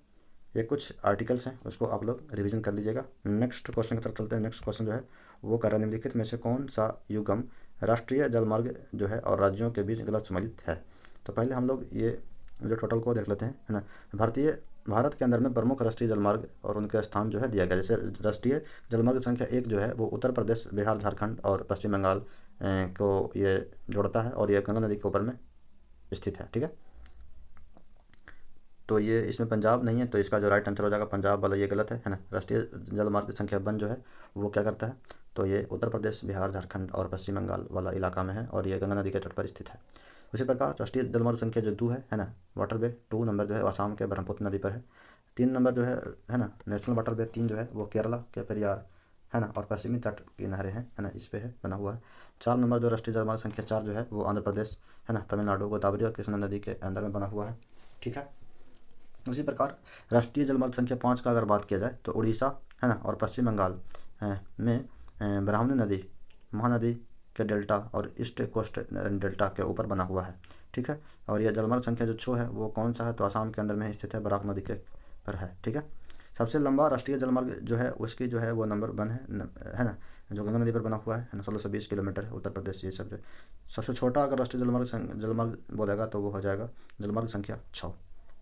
ये कुछ आर्टिकल्स हैं, उसको आप लोग रिवीजन कर लीजिएगा। नेक्स्ट क्वेश्चन की तरफ चलते हैं। नेक्स्ट क्वेश्चन जो है वो कर रहा है निम्नलिखित में से कौन सा युग्म राष्ट्रीय जलमार्ग जो है और राज्यों के बीच गलत सम्मिलित है? तो पहले हम लोग ये जो टोटल को देख लेते हैं है ना। भारत के अंदर में प्रमुख राष्ट्रीय जलमार्ग और उनके स्थान जो है दिया गया। जैसे राष्ट्रीय जलमार्ग संख्या 1 जो है वो उत्तर प्रदेश, बिहार, झारखंड और पश्चिम बंगाल को ये जोड़ता है और ये गंगा नदी के ऊपर में स्थित है। ठीक है, तो ये इसमें पंजाब नहीं है, तो इसका जो राइट आंसर हो जाएगा पंजाब वाला, ये गलत है ना। राष्ट्रीय जलमार्ग संख्या 1 जो है वो क्या करता है? तो ये उत्तर प्रदेश, बिहार, झारखंड और पश्चिम बंगाल वाला इलाका में है और ये गंगा नदी के तट पर स्थित है। उसी प्रकार राष्ट्रीय जलमार्ग संख्या जो 2 है ना, वाटरवे 2 नंबर जो है आसाम के ब्रह्मपुत्र नदी पर है। 3 नंबर जो है ना नेशनल वाटरवे 3 जो है वो केरला के पेरियार है ना और पश्चिमी तट की नहरें हैं है ना, इस पे है बना हुआ है। 4 नंबर जो राष्ट्रीय जलमार्ग संख्या 4 जो है वो आंध्र प्रदेश है ना, तमिलनाडु, गोदावरी और कृष्णा नदी के अंदर में बना हुआ है। ठीक है, उसी प्रकार राष्ट्रीय जलमार्ग संख्या 5 का अगर बात किया जाए तो उड़ीसा है ना और पश्चिम बंगाल में ब्राह्मणी नदी, महानदी के डेल्टा और ईस्ट कोस्ट डेल्टा के ऊपर बना हुआ है। ठीक है, और यह जलमार्ग संख्या जो 6 है वो कौन सा है? तो आसाम के अंदर में स्थित है, बराक नदी के पर है। ठीक है, सबसे लंबा राष्ट्रीय जलमार्ग जो है उसकी जो है वो नंबर 1 है ना, जो गंगा नदी पर बना हुआ है ना, 1620 किलोमीटर है। उत्तर प्रदेश ये सब जो सबसे छोटा अगर राष्ट्रीय जलमार्ग बोलेगा तो वो हो जाएगा जलमार्ग संख्या 6,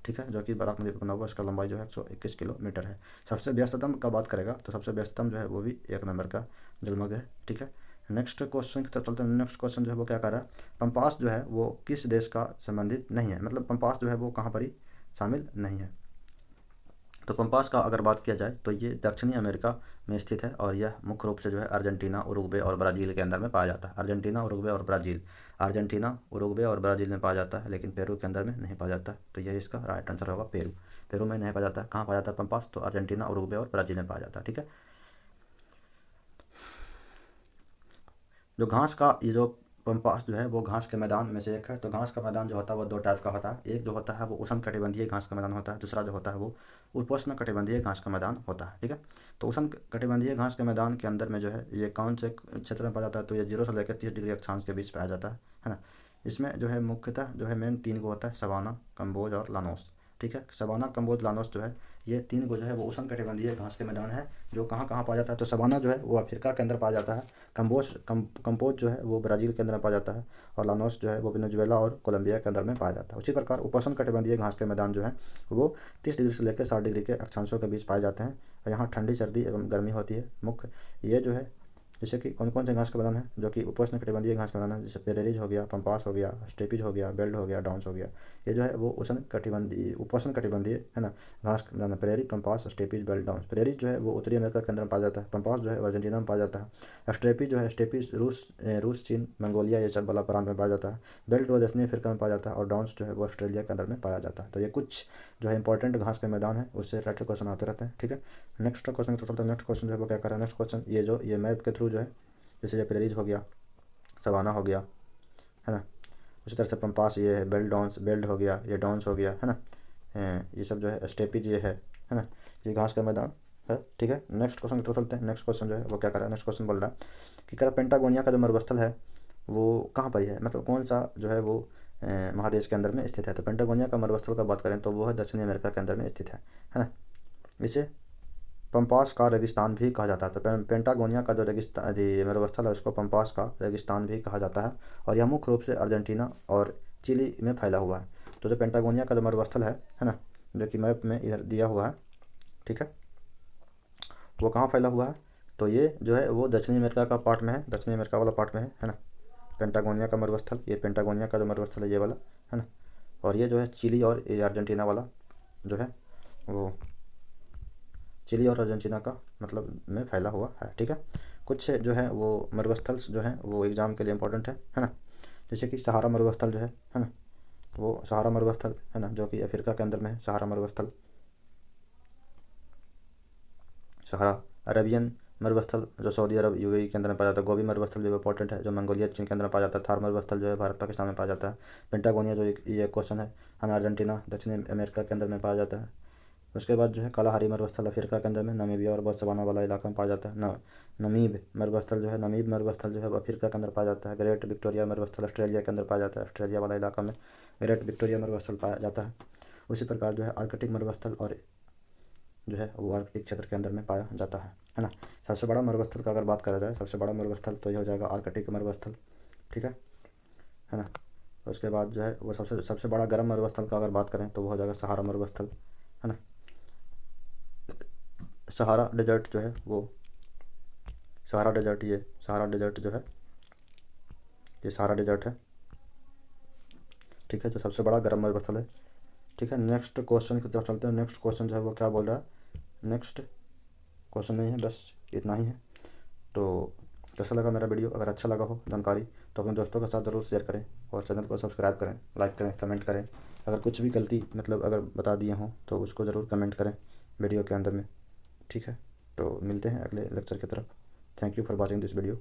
ठीक है, जो कि बराक नदी पर बना हुआ है। इसका लंबाई जो है 121 किलोमीटर है। सबसे व्यस्ततम का बात करेगा तो सबसे व्यस्ततम जो है वो भी 1 नंबर का जलमार्ग है, ठीक है। नेक्स्ट क्वेश्चन की तरफ चलते हैं। नेक्स्ट क्वेश्चन जो है वो क्या कर रहा है, पम्पास जो है वो किस देश का संबंधित नहीं है, मतलब पम्पास जो है वो कहाँ पर ही शामिल नहीं है। तो पम्पास का अगर बात किया जाए तो ये दक्षिणी अमेरिका में स्थित है और यह मुख्य रूप से जो है अर्जेंटीना, उरुग्वे और ब्राज़ील के अंदर में पाया जाता है। अर्जेंटीना, उरुग्वे और ब्राज़ील, अर्जेंटीना, उरुग्वे और ब्राज़ील में पाया जाता है, लेकिन पेरू के अंदर में नहीं पाया जाता है। तो यह इसका राइट आंसर होगा पेरू। पेरू में नहीं पाया जाता है। कहाँ पाया जाता है पम्पास, तो अर्जेंटीना, उरुग्वे और ब्राज़ील में पाया जाता है, ठीक है। जो घास का ये जो पम्पास जो है वो घास के मैदान में से एक है। तो घास का मैदान जो होता है वो 2 टाइप का होता है। एक जो होता है वो उष्ण कटिबंधीय घास का मैदान होता है, दूसरा जो होता है वो उपोष्ण कटिबंधीय घास का मैदान होता है, ठीक है। तो उष्ण कटिबंधीय घास के मैदान के अंदर में जो है ये कौन से क्षेत्र में पाया जाता है, तो ये 0 से लेकर 30 डिग्री अक्षांश के बीच पाया जाता है ना। इसमें जो है मुख्यतः जो है मेन 3 को होता है, सवाना, कम्बोज और लानोस, ठीक है। सवाना, कम्बोज, लानोस जो है ये 3 को जो है वो उष्ण कटिबंधीय घास के मैदान है, जो कहाँ कहाँ पाया जाता है। तो सवाना जो है वो अफ्रीका के अंदर पाया जाता है, कम्पोज जो है वो ब्राज़ील के अंदर में पाया जाता है, और लानोस जो है वो वेनेजुएला और कोलंबिया के अंदर में पाया जाता है। उसी प्रकार उपोष्ण कटिबंधीय घास के मैदान जो है वो 30 डिग्री से लेकर 60 डिग्री के अक्षांशों के बीच पाए जाते हैं, और यहाँ ठंडी, सर्दी एवं गर्मी होती है मुख्य। ये जो है जैसे कि कौन कौन से घास के मैदान है जो कि उपोष्ण कटिबंधीय घास के मैदान है, जैसे पेरेरीज हो गया, पम्पास हो गया, स्टेपीज हो गया, बेल्ट हो गया, डाउन्स हो गया। ये जो है वो उपोष्ण कटिबंधीय है ना घास के मैदान है। पेरेरी, पम्पास, स्टेपीज, बेल्ट, डाउन्स। पेरेरीज जो है वो उत्तरी अमेरिका के अंदर में पाया जाता है। पम्पास जो है अर्जेंटीना में पाया जाता है। स्टेपीज जो है स्टेपीज रूस, चीन, मंगोलिया ये सब वाला प्रांत में पाया जाता है। बेल्ट वो दक्षिणी अफ्रीका में पाया जाता है, और डाउन्स जो है वो ऑस्ट्रेलिया के अंदर में पाया जाता है। तो ये कुछ जो है इंपॉर्टेंट घास के मैदान है, उससे रिलेटेड क्वेश्चन आते रहते हैं, ठीक है। नेक्स्ट क्वेश्चन नेक्स्ट क्वेश्चन जो है वो क्या कर रहा है, नेक्स्ट क्वेश्चन ये मैप के थ्रू जो है, जैसे ये पेरेरीज हो गया, सवाना हो गया, है ना। उसी तरह से पम्पास ये है, बेल्ट हो गया, ये डाउन्स हो गया, है ना। ये सब जो है स्टेपीज ये है ना। ये घास का मैदान है, ठीक है। नेक्स्ट क्वेश्चन की तरफ चलते हैं। नेक्स्ट क्वेश्चन जो है वो क्या कर रहा है, नेक्स्ट क्वेश्चन बोल रहा है कि क्या पेंटागोनिया का जो मरुस्थल है वो कहाँ पर है, मतलब कौन सा जो है वो महादेश के अंदर में स्थित है। तो पेंटागोनिया का मरुस्थल का बात करें तो वो है दक्षिणी अमेरिका के अंदर में स्थित है ना। इसे पम्पास का रेगिस्तान भी कहा जाता है। तो पेंटागोनिया का जो रेगिस्तान मरुस्थल है उसको पम्पास का रेगिस्तान भी कहा जाता है, और यह मुख्य रूप से अर्जेंटीना और चिली में फैला हुआ है। तो जो पेंटागोनिया का जो मरुस्थल है ना, जो कि मैप में इधर दिया हुआ है, ठीक है, वो कहाँ फैला हुआ है, तो ये जो है वो दक्षिणी अमेरिका का पार्ट में है, दक्षिणी अमेरिका वाला पार्ट में है ना। पेंटागोनिया का मरुस्थल, ये पेंटागोनिया का जो मरुस्थल है ये वाला है ना, और ये जो है चिली और ये अर्जेंटीना वाला जो है वो चिली और अर्जेंटीना का मतलब में फैला हुआ है, ठीक है। कुछ जो है वो मरुस्थल जो है वो एग्ज़ाम के लिए इंपॉर्टेंट है ना। जैसे कि सहारा मरुस्थल जो है ना, वो सहारा मरुस्थल है ना, जो कि अफ्रीका के अंदर में है। सहारा मरुस्थल, सहारा अरेबियन मरुस्थल जो सऊदी अरब, यूएई के अंदर में पाया जाता है। गोबी मरुस्थल भी इंपॉर्टेंट है, जो मंगोलिया, चीन के अंदर में पाया जाता है। थार मरुस्थल जो है भारत पाकिस्तान में पाया जाता है। पेंटागोनिया जो ये क्वेश्चन है ना, अर्जेंटीना, दक्षिणी अमेरिका के अंदर में पाया जाता है। उसके बाद जो है कालाहारी मरुस्थल अफ्रीका के अंदर में नामीबिया और बोत्सवाना वाला इलाका में पाया जाता है। नमीब मरुस्थल जो है, नमीब मरुस्थल जो है अफ्रीका के अंदर पाया जाता है। ग्रेट विक्टोरिया मरुस्थल ऑस्ट्रेलिया के अंदर पाया जाता है। ऑस्ट्रेलिया वाला इलाका में ग्रेट विक्टोरिया मरुस्थल पाया जाता है। उसी प्रकार जो है आर्कटिक मरुस्थल और जो है वो आर्कटिक क्षेत्र के अंदर में पाया जाता है ना। सबसे बड़ा मरुस्थल का अगर बात करा जाए, सबसे बड़ा मरुस्थल तो ये हो जाएगा आर्कटिक मरुस्थल, ठीक है ना। उसके बाद जो है वो सबसे बड़ा गर्म मरुस्थल का अगर बात करें तो वो हो जाएगा सहारा मरुस्थल, है ना। सहारा डेजर्ट जो है वो सहारा डेजर्ट, ये सहारा डेजर्ट जो है ये सहारा डेजर्ट है, ठीक है, जो सबसे बड़ा गर्म मरुस्थल है, ठीक है। नेक्स्ट क्वेश्चन की तरफ चलते हैं। नेक्स्ट क्वेश्चन जो है वो क्या बोल रहा है, नेक्स्ट क्वेश्चन नहीं है, बस इतना ही है। तो कैसा लगा मेरा वीडियो, अगर अच्छा लगा हो जानकारी तो अपने दोस्तों के साथ ज़रूर शेयर करें, और चैनल को सब्सक्राइब करें, लाइक करें, कमेंट करें। अगर कुछ भी गलती मतलब अगर बता दिए हों तो उसको ज़रूर कमेंट करें वीडियो के अंदर में, ठीक है। तो मिलते हैं अगले लेक्चर की तरफ। Thank you for watching this video.